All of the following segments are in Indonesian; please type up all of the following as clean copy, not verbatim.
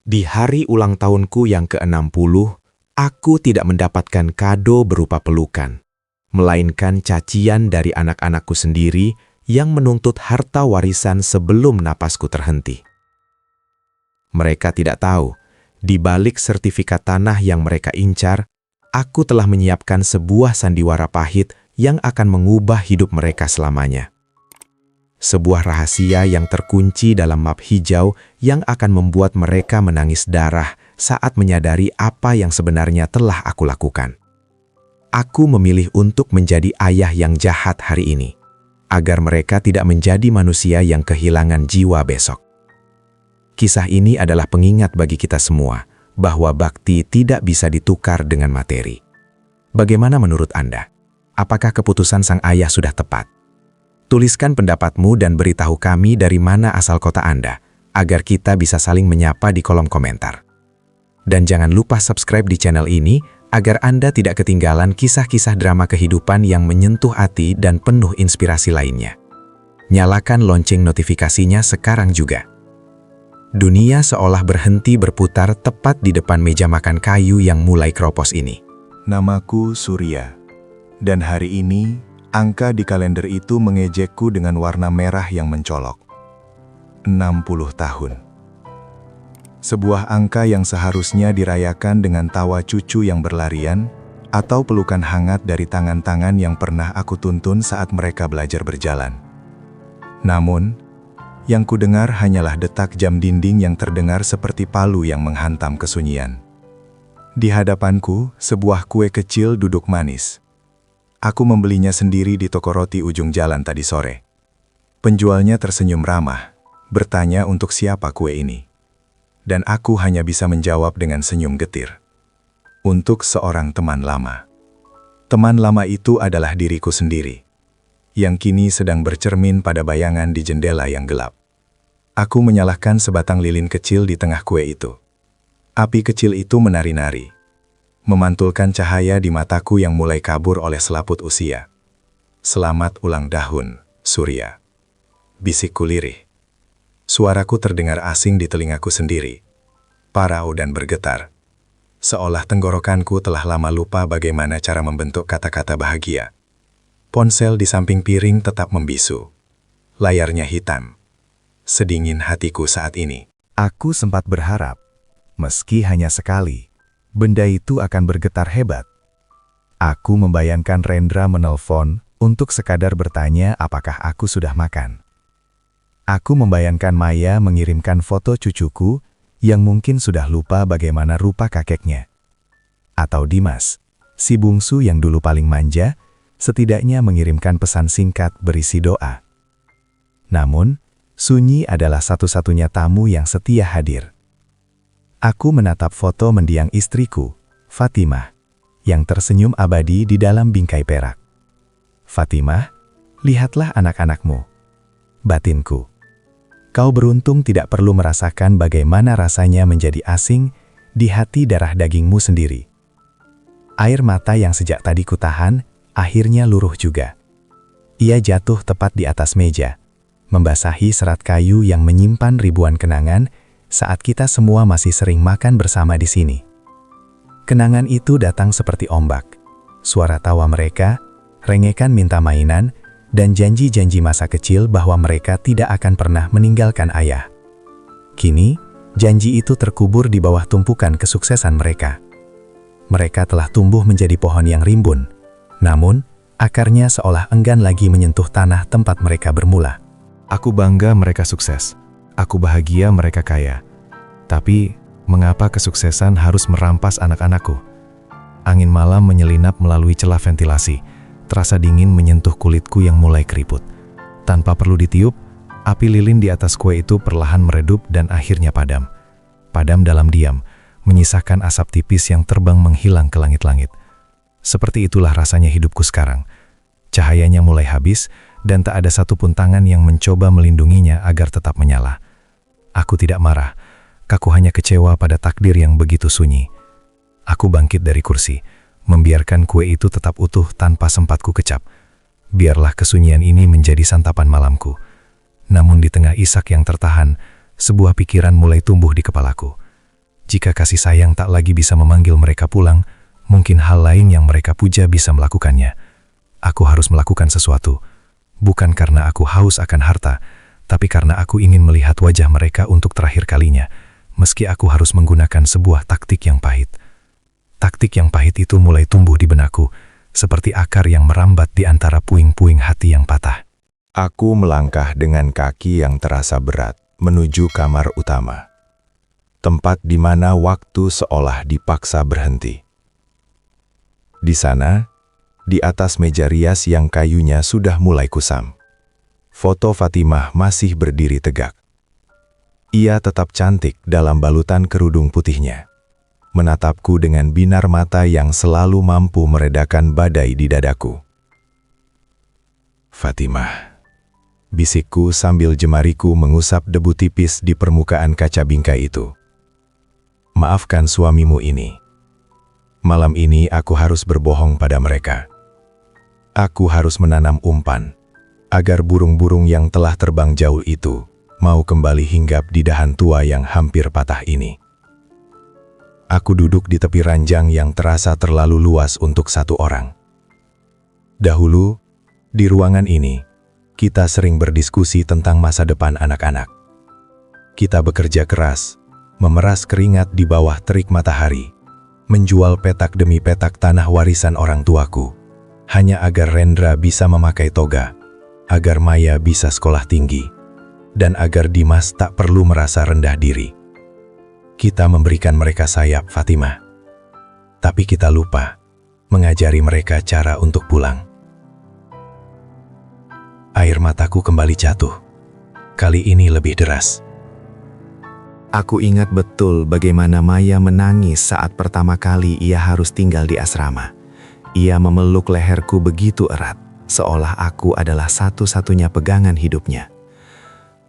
Di hari ulang tahunku yang ke-60, aku tidak mendapatkan kado berupa pelukan, melainkan cacian dari anak-anakku sendiri yang menuntut harta warisan sebelum napasku terhenti. Mereka tidak tahu, di balik sertifikat tanah yang mereka incar, aku telah menyiapkan sebuah sandiwara pahit yang akan mengubah hidup mereka selamanya. Sebuah rahasia yang terkunci dalam map hijau yang akan membuat mereka menangis darah saat menyadari apa yang sebenarnya telah aku lakukan. Aku memilih untuk menjadi ayah yang jahat hari ini, agar mereka tidak menjadi manusia yang kehilangan jiwa besok. Kisah ini adalah pengingat bagi kita semua bahwa bakti tidak bisa ditukar dengan materi. Bagaimana menurut Anda? Apakah keputusan sang ayah sudah tepat? Tuliskan pendapatmu dan beritahu kami dari mana asal kota Anda, agar kita bisa saling menyapa di kolom komentar. Dan jangan lupa subscribe di channel ini, agar Anda tidak ketinggalan kisah-kisah drama kehidupan yang menyentuh hati dan penuh inspirasi lainnya. Nyalakan lonceng notifikasinya sekarang juga. Dunia seolah berhenti berputar tepat di depan meja makan kayu yang mulai keropos ini. Namaku Surya, dan hari ini angka di kalender itu mengejekku dengan warna merah yang mencolok. 60 tahun. Sebuah angka yang seharusnya dirayakan dengan tawa cucu yang berlarian, atau pelukan hangat dari tangan-tangan yang pernah aku tuntun saat mereka belajar berjalan. Namun, yang kudengar hanyalah detak jam dinding yang terdengar seperti palu yang menghantam kesunyian. Di hadapanku, sebuah kue kecil duduk manis. Aku membelinya sendiri di toko roti ujung jalan tadi sore. Penjualnya tersenyum ramah, bertanya untuk siapa kue ini. Dan aku hanya bisa menjawab dengan senyum getir. Untuk seorang teman lama. Teman lama itu adalah diriku sendiri, yang kini sedang bercermin pada bayangan di jendela yang gelap. Aku menyalakan sebatang lilin kecil di tengah kue itu. Api kecil itu menari-nari, memantulkan cahaya di mataku yang mulai kabur oleh selaput usia. Selamat ulang tahun, Surya. Bisikku lirih. Suaraku terdengar asing di telingaku sendiri. Parau dan bergetar. Seolah tenggorokanku telah lama lupa bagaimana cara membentuk kata-kata bahagia. Ponsel di samping piring tetap membisu. Layarnya hitam. Sedingin hatiku saat ini. Aku sempat berharap, meski hanya sekali, benda itu akan bergetar hebat. Aku membayangkan Rendra menelpon untuk sekadar bertanya apakah aku sudah makan. Aku membayangkan Maya mengirimkan foto cucuku yang mungkin sudah lupa bagaimana rupa kakeknya. Atau Dimas, si bungsu yang dulu paling manja, setidaknya mengirimkan pesan singkat berisi doa. Namun, Sunyi adalah satu-satunya tamu yang setia hadir. Aku menatap foto mendiang istriku, Fatimah, yang tersenyum abadi di dalam bingkai perak. Fatimah, lihatlah anak-anakmu. Batinku. Kau beruntung tidak perlu merasakan bagaimana rasanya menjadi asing di hati darah dagingmu sendiri. Air mata yang sejak tadi kutahan, akhirnya luruh juga. Ia jatuh tepat di atas meja, membasahi serat kayu yang menyimpan ribuan kenangan saat kita semua masih sering makan bersama di sini. Kenangan itu datang seperti ombak. Suara tawa mereka, rengekan minta mainan, dan janji-janji masa kecil bahwa mereka tidak akan pernah meninggalkan ayah. Kini, janji itu terkubur di bawah tumpukan kesuksesan mereka. Mereka telah tumbuh menjadi pohon yang rimbun, namun akarnya seolah enggan lagi menyentuh tanah tempat mereka bermula. Aku bangga mereka sukses. Aku bahagia mereka kaya. Tapi, mengapa kesuksesan harus merampas anak-anakku? Angin malam menyelinap melalui celah ventilasi, terasa dingin menyentuh kulitku yang mulai keriput. Tanpa perlu ditiup, api lilin di atas kue itu perlahan meredup dan akhirnya padam. Padam dalam diam, menyisakan asap tipis yang terbang menghilang ke langit-langit. Seperti itulah rasanya hidupku sekarang. Cahayanya mulai habis, dan tak ada satupun tangan yang mencoba melindunginya agar tetap menyala. Aku tidak marah, aku hanya kecewa pada takdir yang begitu sunyi. Aku bangkit dari kursi, membiarkan kue itu tetap utuh tanpa sempatku kecap. Biarlah kesunyian ini menjadi santapan malamku. Namun di tengah isak yang tertahan, sebuah pikiran mulai tumbuh di kepalaku. Jika kasih sayang tak lagi bisa memanggil mereka pulang, mungkin hal lain yang mereka puja bisa melakukannya. Aku harus melakukan sesuatu, bukan karena aku haus akan harta, tapi karena aku ingin melihat wajah mereka untuk terakhir kalinya, meski aku harus menggunakan sebuah taktik yang pahit. Taktik yang pahit itu mulai tumbuh di benakku, seperti akar yang merambat di antara puing-puing hati yang patah. Aku melangkah dengan kaki yang terasa berat menuju kamar utama. Tempat di mana waktu seolah dipaksa berhenti. Di sana, di atas meja rias yang kayunya sudah mulai kusam, foto Fatimah masih berdiri tegak. Ia tetap cantik dalam balutan kerudung putihnya, menatapku dengan binar mata yang selalu mampu meredakan badai di dadaku. Fatimah, bisikku sambil jemariku mengusap debu tipis di permukaan kaca bingkai itu. Maafkan suamimu ini. Malam ini aku harus berbohong pada mereka. Aku harus menanam umpan, agar burung-burung yang telah terbang jauh itu mau kembali hinggap di dahan tua yang hampir patah ini. Aku duduk di tepi ranjang yang terasa terlalu luas untuk satu orang. Dahulu, di ruangan ini, kita sering berdiskusi tentang masa depan anak-anak. Kita bekerja keras, memeras keringat di bawah terik matahari, menjual petak demi petak tanah warisan orang tuaku, hanya agar Rendra bisa memakai toga, agar Maya bisa sekolah tinggi, dan agar Dimas tak perlu merasa rendah diri. Kita memberikan mereka sayap, Fatimah. Tapi kita lupa mengajari mereka cara untuk pulang. Air mataku kembali jatuh. Kali ini lebih deras. Aku ingat betul bagaimana Maya menangis saat pertama kali ia harus tinggal di asrama. Ia memeluk leherku begitu erat, seolah aku adalah satu-satunya pegangan hidupnya.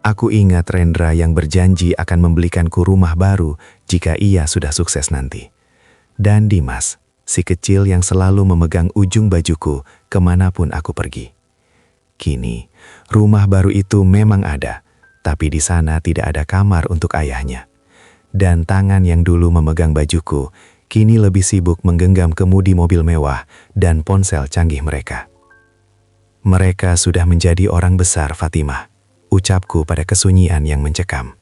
Aku ingat Rendra yang berjanji akan membelikanku rumah baru jika ia sudah sukses nanti. Dan Dimas, si kecil yang selalu memegang ujung bajuku kemanapun aku pergi. Kini, rumah baru itu memang ada, tapi di sana tidak ada kamar untuk ayahnya. Dan tangan yang dulu memegang bajuku, kini lebih sibuk menggenggam kemudi mobil mewah dan ponsel canggih mereka. Mereka sudah menjadi orang besar, Fatimah, ucapku pada kesunyian yang mencekam.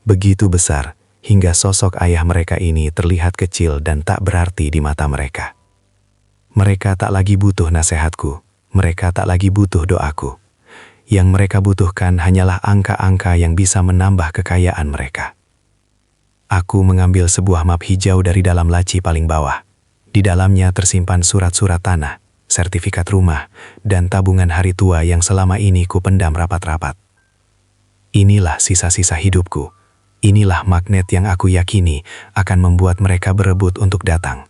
Begitu besar, hingga sosok ayah mereka ini terlihat kecil dan tak berarti di mata mereka. Mereka tak lagi butuh nasihatku, mereka tak lagi butuh doaku. Yang mereka butuhkan hanyalah angka-angka yang bisa menambah kekayaan mereka. Aku mengambil sebuah map hijau dari dalam laci paling bawah. Di dalamnya tersimpan surat-surat tanah, sertifikat rumah, dan tabungan hari tua yang selama ini kupendam rapat-rapat. Inilah sisa-sisa hidupku. Inilah magnet yang aku yakini akan membuat mereka berebut untuk datang.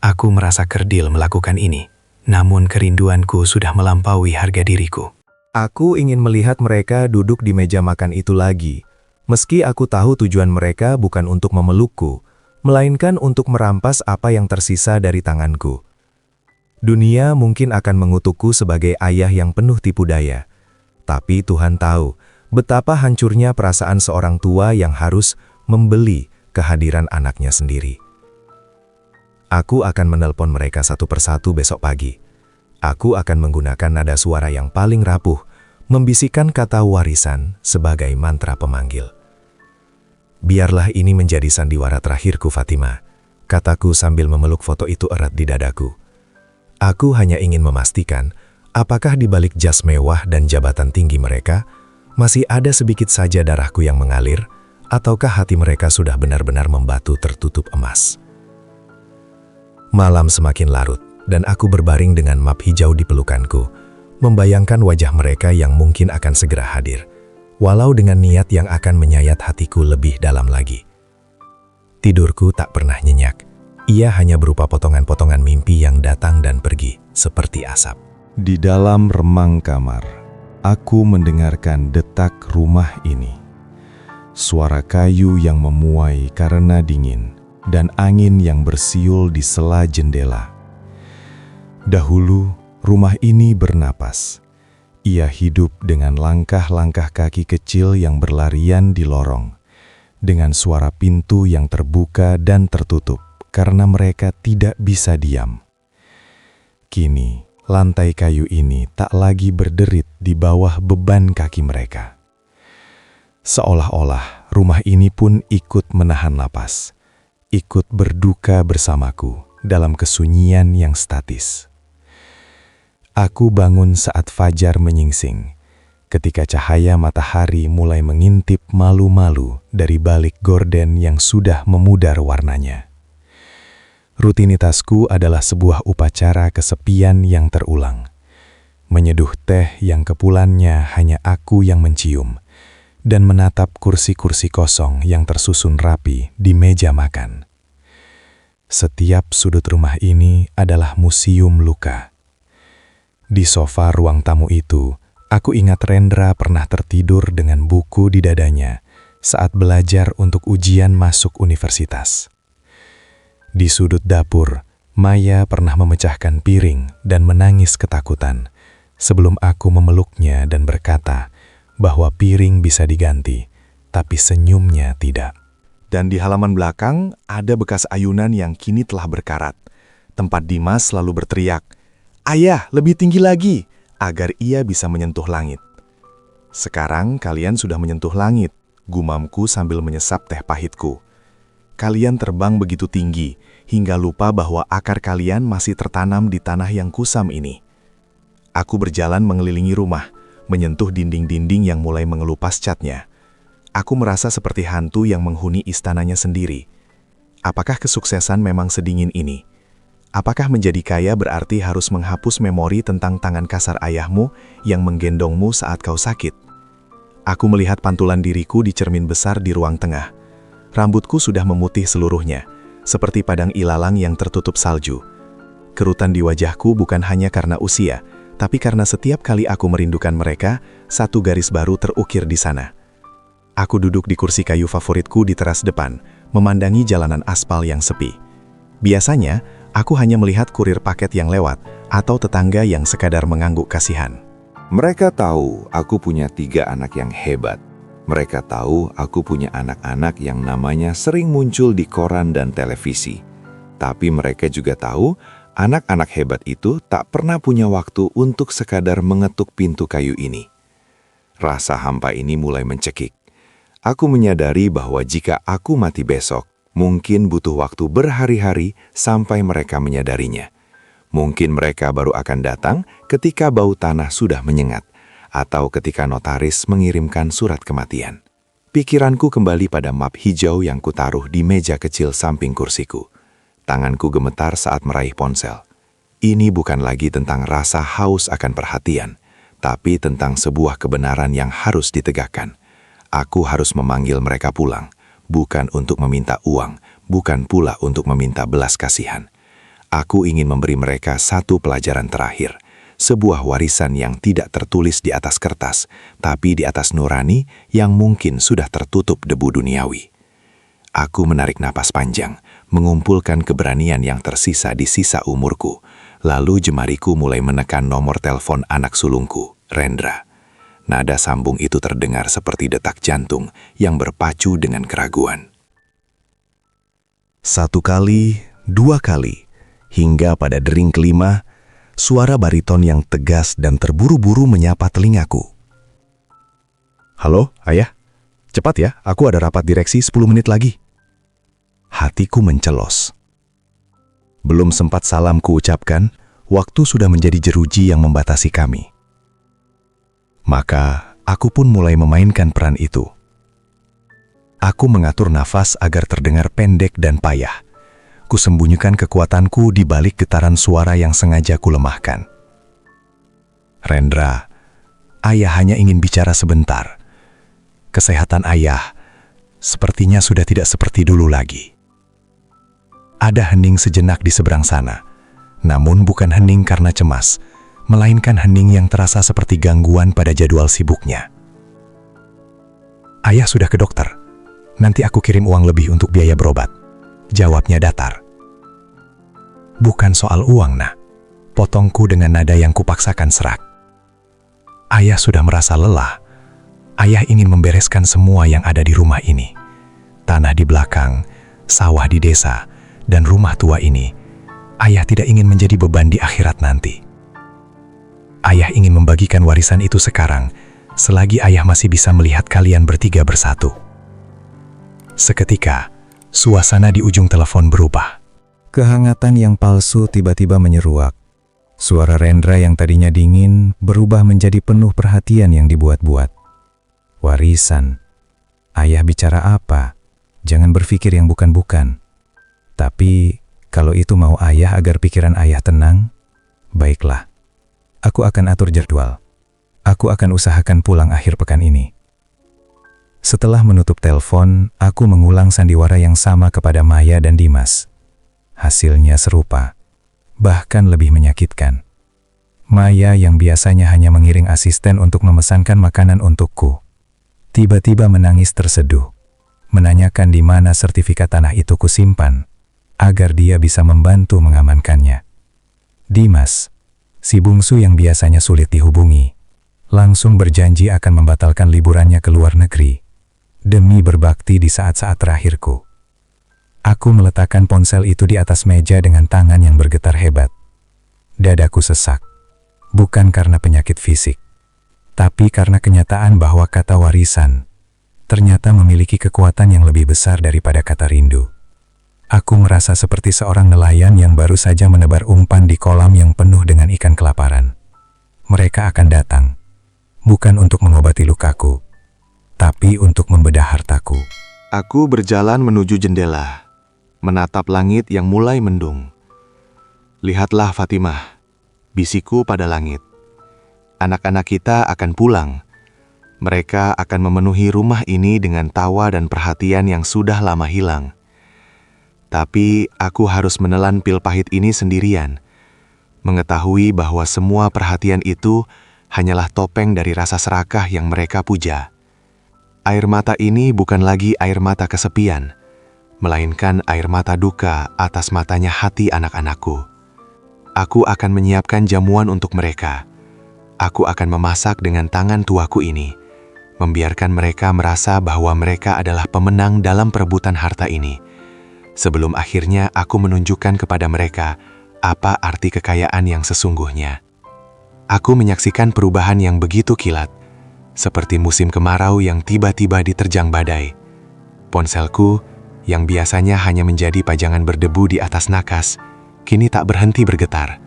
Aku merasa kerdil melakukan ini, namun kerinduanku sudah melampaui harga diriku. Aku ingin melihat mereka duduk di meja makan itu lagi, meski aku tahu tujuan mereka bukan untuk memelukku, melainkan untuk merampas apa yang tersisa dari tanganku. Dunia mungkin akan mengutukku sebagai ayah yang penuh tipu daya, tapi Tuhan tahu betapa hancurnya perasaan seorang tua yang harus membeli kehadiran anaknya sendiri. Aku akan menelpon mereka satu persatu besok pagi. Aku akan menggunakan nada suara yang paling rapuh, membisikkan kata warisan sebagai mantra pemanggil. Biarlah ini menjadi sandiwara terakhirku, Fatimah, kataku sambil memeluk foto itu erat di dadaku. Aku hanya ingin memastikan, apakah di balik jas mewah dan jabatan tinggi mereka, masih ada sedikit saja darahku yang mengalir, ataukah hati mereka sudah benar-benar membatu tertutup emas. Malam semakin larut, dan aku berbaring dengan map hijau di pelukanku, membayangkan wajah mereka yang mungkin akan segera hadir, walau dengan niat yang akan menyayat hatiku lebih dalam lagi. Tidurku tak pernah nyenyak, ia hanya berupa potongan-potongan mimpi yang datang dan pergi, seperti asap. Di dalam remang kamar, aku mendengarkan detak rumah ini. Suara kayu yang memuai karena dingin, dan angin yang bersiul di sela jendela. Dahulu, rumah ini bernapas. Ia hidup dengan langkah-langkah kaki kecil yang berlarian di lorong, dengan suara pintu yang terbuka dan tertutup karena mereka tidak bisa diam. Kini, lantai kayu ini tak lagi berderit di bawah beban kaki mereka. Seolah-olah rumah ini pun ikut menahan napas, ikut berduka bersamaku dalam kesunyian yang statis. Aku bangun saat fajar menyingsing, ketika cahaya matahari mulai mengintip malu-malu dari balik gorden yang sudah memudar warnanya. Rutinitasku adalah sebuah upacara kesepian yang terulang. Menyeduh teh yang kepulannya hanya aku yang mencium, dan menatap kursi-kursi kosong yang tersusun rapi di meja makan. Setiap sudut rumah ini adalah museum luka. Di sofa ruang tamu itu, aku ingat Rendra pernah tertidur dengan buku di dadanya saat belajar untuk ujian masuk universitas. Di sudut dapur, Maya pernah memecahkan piring dan menangis ketakutan sebelum aku memeluknya dan berkata bahwa piring bisa diganti, tapi senyumnya tidak. Dan di halaman belakang ada bekas ayunan yang kini telah berkarat. Tempat Dimas selalu berteriak, "Ayah, lebih tinggi lagi!" agar ia bisa menyentuh langit. Sekarang kalian sudah menyentuh langit, gumamku sambil menyesap teh pahitku. Kalian terbang begitu tinggi, hingga lupa bahwa akar kalian masih tertanam di tanah yang kusam ini. Aku berjalan mengelilingi rumah, menyentuh dinding-dinding yang mulai mengelupas catnya. Aku merasa seperti hantu yang menghuni istananya sendiri. Apakah kesuksesan memang sedingin ini? Apakah menjadi kaya berarti harus menghapus memori tentang tangan kasar ayahmu yang menggendongmu saat kau sakit? Aku melihat pantulan diriku di cermin besar di ruang tengah. Rambutku sudah memutih seluruhnya, seperti padang ilalang yang tertutup salju. Kerutan di wajahku bukan hanya karena usia, tapi karena setiap kali aku merindukan mereka, satu garis baru terukir di sana. Aku duduk di kursi kayu favoritku di teras depan, memandangi jalanan aspal yang sepi. Biasanya, aku hanya melihat kurir paket yang lewat, atau tetangga yang sekadar mengangguk kasihan. Mereka tahu aku punya 3 anak yang hebat. Mereka tahu aku punya anak-anak yang namanya sering muncul di koran dan televisi. Tapi mereka juga tahu anak-anak hebat itu tak pernah punya waktu untuk sekadar mengetuk pintu kayu ini. Rasa hampa ini mulai mencekik. Aku menyadari bahwa jika aku mati besok, mungkin butuh waktu berhari-hari sampai mereka menyadarinya. Mungkin mereka baru akan datang ketika bau tanah sudah menyengat, atau ketika notaris mengirimkan surat kematian. Pikiranku kembali pada map hijau yang kutaruh di meja kecil samping kursiku. Tanganku gemetar saat meraih ponsel. Ini bukan lagi tentang rasa haus akan perhatian, tapi tentang sebuah kebenaran yang harus ditegakkan. Aku harus memanggil mereka pulang, bukan untuk meminta uang, bukan pula untuk meminta belas kasihan. Aku ingin memberi mereka satu pelajaran terakhir, sebuah warisan yang tidak tertulis di atas kertas, tapi di atas nurani yang mungkin sudah tertutup debu duniawi. Aku menarik napas panjang, mengumpulkan keberanian yang tersisa di sisa umurku, lalu jemariku mulai menekan nomor telepon anak sulungku, Rendra. Nada sambung itu terdengar seperti detak jantung yang berpacu dengan keraguan. 1 kali, 2 kali, hingga pada dering kelima, suara bariton yang tegas dan terburu-buru menyapa telingaku. "Halo, Ayah. Cepat ya, aku ada rapat direksi 10 menit lagi." Hatiku mencelos. Belum sempat salam kuucapkan, waktu sudah menjadi jeruji yang membatasi kami. Maka, aku pun mulai memainkan peran itu. Aku mengatur nafas agar terdengar pendek dan payah. Kusembunyikan kekuatanku di balik getaran suara yang sengaja kulemahkan. "Rendra, Ayah hanya ingin bicara sebentar. Kesehatan Ayah sepertinya sudah tidak seperti dulu lagi." Ada hening sejenak di seberang sana, namun bukan hening karena cemas, melainkan hening yang terasa seperti gangguan pada jadwal sibuknya. "Ayah sudah ke dokter. Nanti aku kirim uang lebih untuk biaya berobat," jawabnya datar. "Bukan soal uang, Nak," potongku dengan nada yang kupaksakan serak. "Ayah sudah merasa lelah. Ayah ingin membereskan semua yang ada di rumah ini. tanah di belakang, sawah di desa, dan rumah tua ini, ayah tidak ingin menjadi beban di akhirat nanti. Ayah ingin membagikan warisan itu sekarang, selagi ayah masih bisa melihat kalian bertiga bersatu. Seketika, suasana di ujung telepon berubah. Kehangatan yang palsu tiba-tiba menyeruak. Suara Rendra yang tadinya dingin berubah menjadi penuh perhatian yang dibuat-buat. Warisan. Ayah bicara apa? Jangan berpikir yang bukan-bukan. Tapi, kalau itu mau ayah agar pikiran ayah tenang, baiklah. Aku akan atur jadwal. Aku akan usahakan pulang akhir pekan ini. Setelah menutup telepon, aku mengulang sandiwara yang sama kepada Maya dan Dimas. Hasilnya serupa, bahkan lebih menyakitkan. Maya yang biasanya hanya mengiring asisten untuk memesankan makanan untukku, tiba-tiba menangis terseduh, menanyakan di mana sertifikat tanah itu kusimpan, agar dia bisa membantu mengamankannya. Dimas, si bungsu yang biasanya sulit dihubungi, langsung berjanji akan membatalkan liburannya ke luar negeri, demi berbakti di saat-saat terakhirku. Aku meletakkan ponsel itu di atas meja dengan tangan yang bergetar hebat. Dadaku sesak, bukan karena penyakit fisik, tapi karena kenyataan bahwa kata warisan ternyata memiliki kekuatan yang lebih besar daripada kata rindu. Aku merasa seperti seorang nelayan yang baru saja menebar umpan di kolam yang penuh dengan ikan kelaparan. Mereka akan datang, bukan untuk mengobati lukaku, tapi untuk membedah hartaku. Aku berjalan menuju jendela, menatap langit yang mulai mendung. Lihatlah Fatimah, bisikku pada langit. Anak-anak kita akan pulang. Mereka akan memenuhi rumah ini dengan tawa dan perhatian yang sudah lama hilang. Tapi aku harus menelan pil pahit ini sendirian, mengetahui bahwa semua perhatian itu hanyalah topeng dari rasa serakah yang mereka puja. Air mata ini bukan lagi air mata kesepian, melainkan air mata duka atas matanya hati anak-anakku. Aku akan menyiapkan jamuan untuk mereka. Aku akan memasak dengan tangan tuaku ini, membiarkan mereka merasa bahwa mereka adalah pemenang dalam perebutan harta ini. Sebelum akhirnya aku menunjukkan kepada mereka apa arti kekayaan yang sesungguhnya. Aku menyaksikan perubahan yang begitu kilat, seperti musim kemarau yang tiba-tiba diterjang badai. Ponselku, yang biasanya hanya menjadi pajangan berdebu di atas nakas, kini tak berhenti bergetar.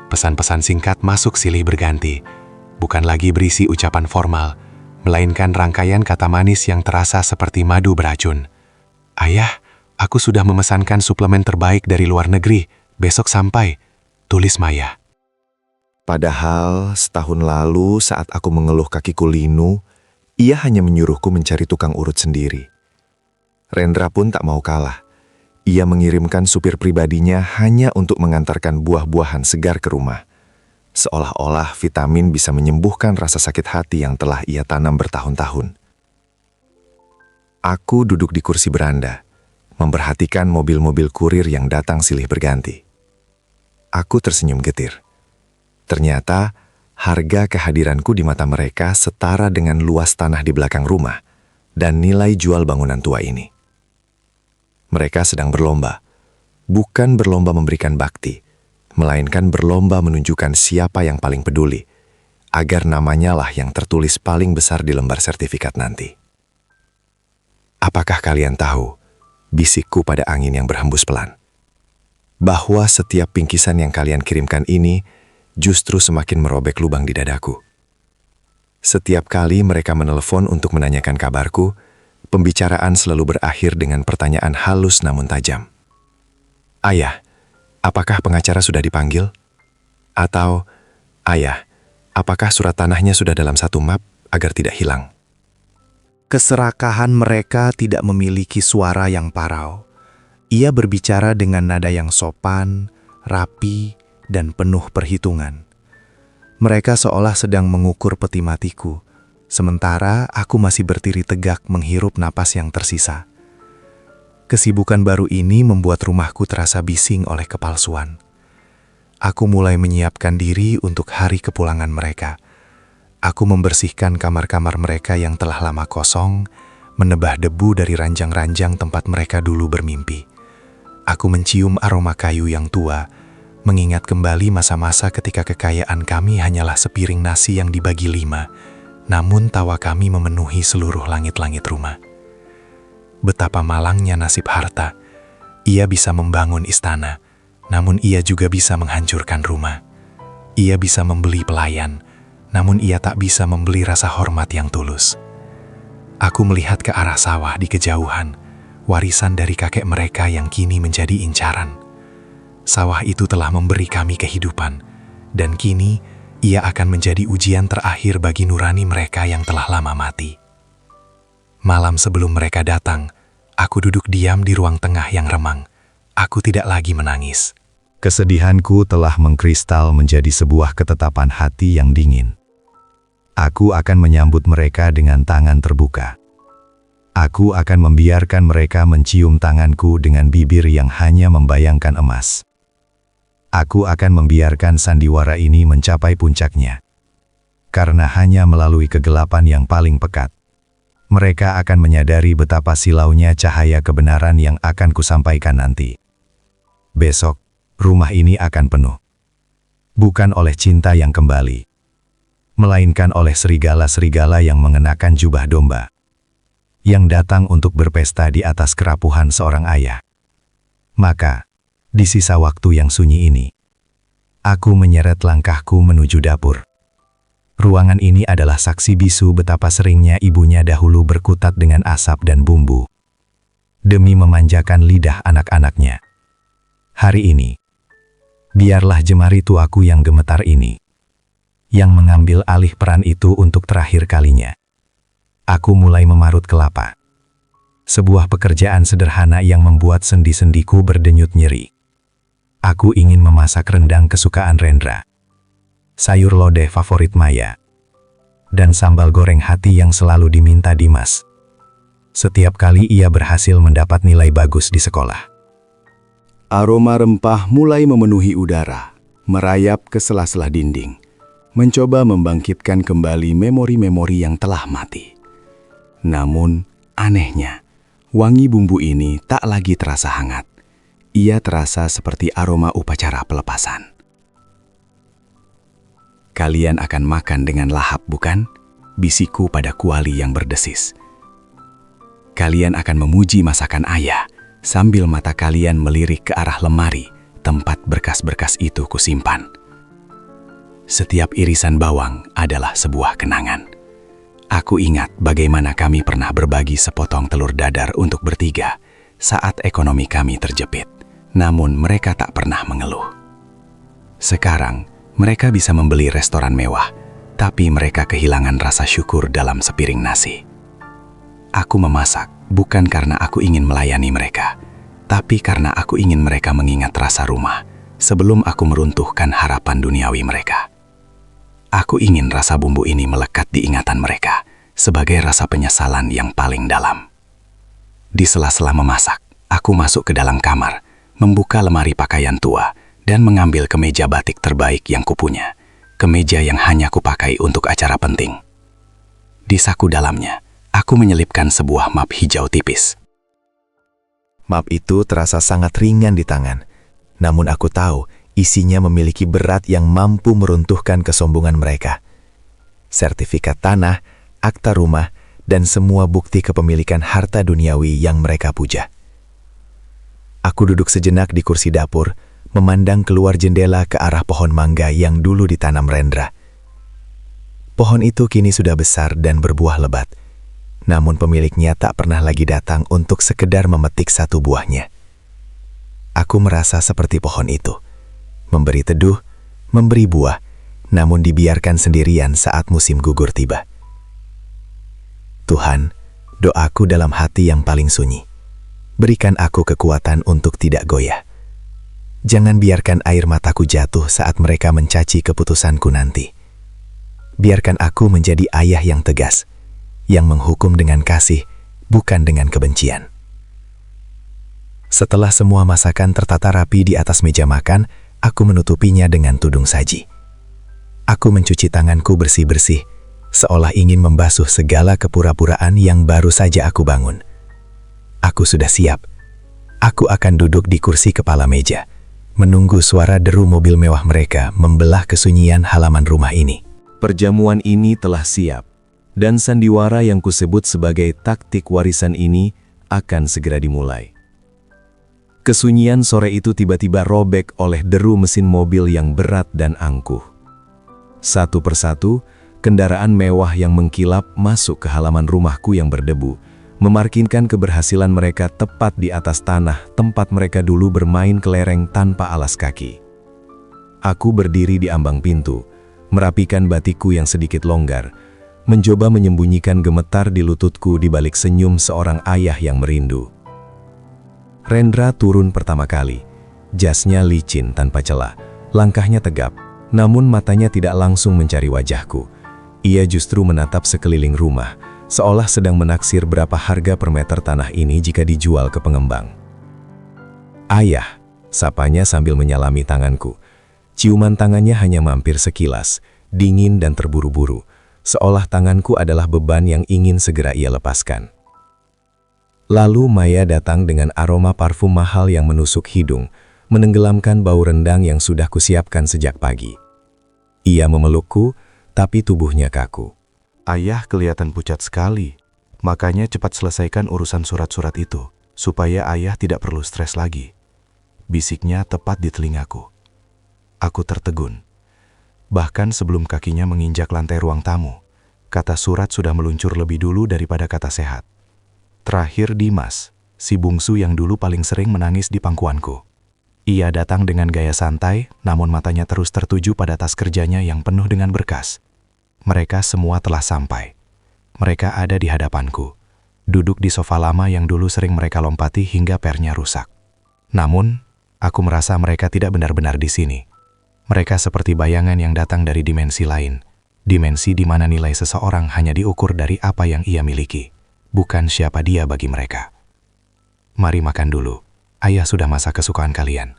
Pesan-pesan singkat masuk silih berganti, bukan lagi berisi ucapan formal, melainkan rangkaian kata manis yang terasa seperti madu beracun. Ayah, aku sudah memesankan suplemen terbaik dari luar negeri, besok sampai, tulis Maya. Padahal setahun lalu saat aku mengeluh kakiku linu, ia hanya menyuruhku mencari tukang urut sendiri. Rendra pun tak mau kalah. Ia mengirimkan supir pribadinya hanya untuk mengantarkan buah-buahan segar ke rumah. Seolah-olah vitamin bisa menyembuhkan rasa sakit hati yang telah ia tanam bertahun-tahun. Aku duduk di kursi beranda, memperhatikan mobil-mobil kurir yang datang silih berganti. Aku tersenyum getir. Ternyata, harga kehadiranku di mata mereka setara dengan luas tanah di belakang rumah dan nilai jual bangunan tua ini. Mereka sedang berlomba, bukan berlomba memberikan bakti, melainkan berlomba menunjukkan siapa yang paling peduli, agar namanya lah yang tertulis paling besar di lembar sertifikat nanti. Apakah kalian tahu, bisikku pada angin yang berhembus pelan, bahwa setiap bingkisan yang kalian kirimkan ini justru semakin merobek lubang di dadaku. Setiap kali mereka menelepon untuk menanyakan kabarku, pembicaraan selalu berakhir dengan pertanyaan halus namun tajam. Ayah, apakah pengacara sudah dipanggil? Atau, ayah, apakah surat tanahnya sudah dalam satu map agar tidak hilang? Keserakahan mereka tidak memiliki suara yang parau. Ia berbicara dengan nada yang sopan, rapi, dan penuh perhitungan. Mereka seolah sedang mengukur peti matiku, sementara aku masih berdiri tegak menghirup napas yang tersisa. Kesibukan baru ini membuat rumahku terasa bising oleh kepalsuan. Aku mulai menyiapkan diri untuk hari kepulangan mereka. Aku membersihkan kamar-kamar mereka yang telah lama kosong, menebah debu dari ranjang-ranjang tempat mereka dulu bermimpi. Aku mencium aroma kayu yang tua, mengingat kembali masa-masa ketika kekayaan kami hanyalah sepiring nasi yang dibagi 5, namun tawa kami memenuhi seluruh langit-langit rumah. Betapa malangnya nasib harta. Ia bisa membangun istana, namun ia juga bisa menghancurkan rumah. Ia bisa membeli pelayan, namun ia tak bisa membeli rasa hormat yang tulus. Aku melihat ke arah sawah di kejauhan, warisan dari kakek mereka yang kini menjadi incaran. Sawah itu telah memberi kami kehidupan, dan kini ia akan menjadi ujian terakhir bagi nurani mereka yang telah lama mati. Malam sebelum mereka datang, aku duduk diam di ruang tengah yang remang. Aku tidak lagi menangis. Kesedihanku telah mengkristal menjadi sebuah ketetapan hati yang dingin. Aku akan menyambut mereka dengan tangan terbuka. Aku akan membiarkan mereka mencium tanganku dengan bibir yang hanya membayangkan emas. Aku akan membiarkan sandiwara ini mencapai puncaknya. Karena hanya melalui kegelapan yang paling pekat, mereka akan menyadari betapa silaunya cahaya kebenaran yang akan kusampaikan nanti. Besok, rumah ini akan penuh. Bukan oleh cinta yang kembali, melainkan oleh serigala-serigala yang mengenakan jubah domba, yang datang untuk berpesta di atas kerapuhan seorang ayah. Maka, di sisa waktu yang sunyi ini, aku menyeret langkahku menuju dapur. Ruangan ini adalah saksi bisu betapa seringnya ibunya dahulu berkutat dengan asap dan bumbu, demi memanjakan lidah anak-anaknya. Hari ini, biarlah jemari tuaku yang gemetar ini, yang mengambil alih peran itu untuk terakhir kalinya. Aku mulai memarut kelapa. Sebuah pekerjaan sederhana yang membuat sendi-sendiku berdenyut nyeri. Aku ingin memasak rendang kesukaan Rendra, sayur lodeh favorit Maya, dan sambal goreng hati yang selalu diminta Dimas. Setiap kali ia berhasil mendapat nilai bagus di sekolah. Aroma rempah mulai memenuhi udara, merayap ke sela-sela dinding, mencoba membangkitkan kembali memori-memori yang telah mati. Namun, anehnya, wangi bumbu ini tak lagi terasa hangat. Ia terasa seperti aroma upacara pelepasan. Kalian akan makan dengan lahap, bukan? Bisiku pada kuali yang berdesis. Kalian akan memuji masakan ayah, sambil mata kalian melirik ke arah lemari tempat berkas-berkas itu kusimpan. Setiap irisan bawang adalah sebuah kenangan. Aku ingat bagaimana kami pernah berbagi sepotong telur dadar untuk bertiga saat ekonomi kami terjepit. Namun mereka tak pernah mengeluh. Sekarang, mereka bisa membeli restoran mewah, tapi mereka kehilangan rasa syukur dalam sepiring nasi. Aku memasak bukan karena aku ingin melayani mereka, tapi karena aku ingin mereka mengingat rasa rumah sebelum aku meruntuhkan harapan duniawi mereka. Aku ingin rasa bumbu ini melekat di ingatan mereka sebagai rasa penyesalan yang paling dalam. Di sela-sela memasak, aku masuk ke dalam kamar, membuka lemari pakaian tua, dan mengambil kemeja batik terbaik yang kupunya, kemeja yang hanya kupakai untuk acara penting. Di saku dalamnya, aku menyelipkan sebuah map hijau tipis. Map itu terasa sangat ringan di tangan, namun aku tahu isinya memiliki berat yang mampu meruntuhkan kesombongan mereka. Sertifikat tanah, akta rumah, dan semua bukti kepemilikan harta duniawi yang mereka puja. Aku duduk sejenak di kursi dapur, memandang keluar jendela ke arah pohon mangga yang dulu ditanam Rendra. Pohon itu kini sudah besar dan berbuah lebat, namun pemiliknya tak pernah lagi datang untuk sekedar memetik satu buahnya. Aku merasa seperti pohon itu, memberi teduh, memberi buah, namun dibiarkan sendirian saat musim gugur tiba. Tuhan, doaku dalam hati yang paling sunyi. Berikan aku kekuatan untuk tidak goyah. Jangan biarkan air mataku jatuh saat mereka mencaci keputusanku nanti. Biarkan aku menjadi ayah yang tegas, yang menghukum dengan kasih, bukan dengan kebencian. Setelah semua masakan tertata rapi di atas meja makan, aku menutupinya dengan tudung saji. Aku mencuci tanganku bersih-bersih, seolah ingin membasuh segala kepura-puraan yang baru saja aku bangun. Aku sudah siap. Aku akan duduk di kursi kepala meja, menunggu suara deru mobil mewah mereka membelah kesunyian halaman rumah ini. Perjamuan ini telah siap, dan sandiwara yang kusebut sebagai taktik warisan ini akan segera dimulai. Kesunyian sore itu tiba-tiba robek oleh deru mesin mobil yang berat dan angkuh. Satu persatu, kendaraan mewah yang mengkilap masuk ke halaman rumahku yang berdebu, memarkirkan keberhasilan mereka tepat di atas tanah tempat mereka dulu bermain kelereng tanpa alas kaki. Aku berdiri di ambang pintu, merapikan batikku yang sedikit longgar, mencoba menyembunyikan gemetar di lututku di balik senyum seorang ayah yang merindu. Rendra turun pertama kali. Jasnya licin tanpa celah, langkahnya tegap, namun matanya tidak langsung mencari wajahku. Ia justru menatap sekeliling rumah, seolah sedang menaksir berapa harga per meter tanah ini jika dijual ke pengembang. "Ayah," sapanya sambil menyalami tanganku. Ciuman tangannya hanya mampir sekilas, dingin dan terburu-buru, seolah tanganku adalah beban yang ingin segera ia lepaskan. Lalu Maya datang dengan aroma parfum mahal yang menusuk hidung, menenggelamkan bau rendang yang sudah kusiapkan sejak pagi. Ia memelukku, tapi tubuhnya kaku. Ayah kelihatan pucat sekali, makanya cepat selesaikan urusan surat-surat itu, supaya ayah tidak perlu stres lagi. Bisiknya tepat di telingaku. Aku tertegun. Bahkan sebelum kakinya menginjak lantai ruang tamu, kata surat sudah meluncur lebih dulu daripada kata sehat. Terakhir Dimas, si bungsu yang dulu paling sering menangis di pangkuanku. Ia datang dengan gaya santai, namun matanya terus tertuju pada tas kerjanya yang penuh dengan berkas. Mereka semua telah sampai. Mereka ada di hadapanku, duduk di sofa lama yang dulu sering mereka lompati hingga pernya rusak. Namun, aku merasa mereka tidak benar-benar di sini. Mereka seperti bayangan yang datang dari dimensi lain, dimensi di mana nilai seseorang hanya diukur dari apa yang ia miliki, bukan siapa dia bagi mereka. "Mari makan dulu, ayah sudah masak kesukaan kalian,"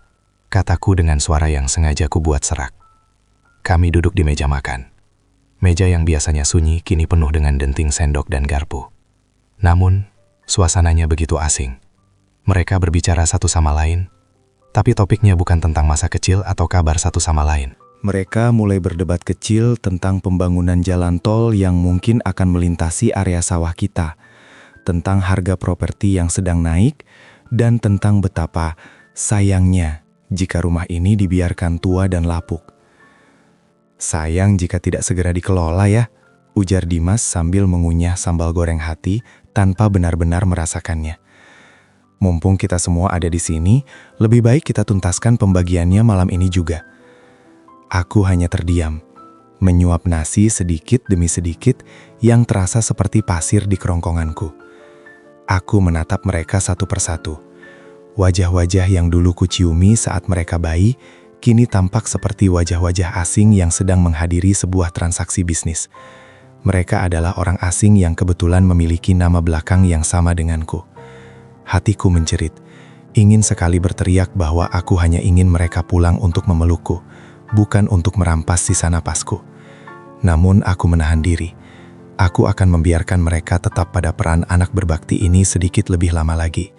kataku dengan suara yang sengaja kubuat serak. Kami duduk di meja makan. Meja yang biasanya sunyi kini penuh dengan denting sendok dan garpu. Namun, suasananya begitu asing. Mereka berbicara satu sama lain, tapi topiknya bukan tentang masa kecil atau kabar satu sama lain. Mereka mulai berdebat kecil tentang pembangunan jalan tol yang mungkin akan melintasi area sawah kita, tentang harga properti yang sedang naik, dan tentang betapa sayangnya jika rumah ini dibiarkan tua dan lapuk. "Sayang jika tidak segera dikelola ya," ujar Dimas sambil mengunyah sambal goreng hati tanpa benar-benar merasakannya. "Mumpung kita semua ada di sini, lebih baik kita tuntaskan pembagiannya malam ini juga." Aku hanya terdiam, menyuap nasi sedikit demi sedikit yang terasa seperti pasir di kerongkonganku. Aku menatap mereka satu persatu. Wajah-wajah yang dulu kuciumi saat mereka bayi, kini tampak seperti wajah-wajah asing yang sedang menghadiri sebuah transaksi bisnis. Mereka adalah orang asing yang kebetulan memiliki nama belakang yang sama denganku. Hatiku menjerit, ingin sekali berteriak bahwa aku hanya ingin mereka pulang untuk memelukku, bukan untuk merampas sisa napasku. Namun aku menahan diri. Aku akan membiarkan mereka tetap pada peran anak berbakti ini sedikit lebih lama lagi.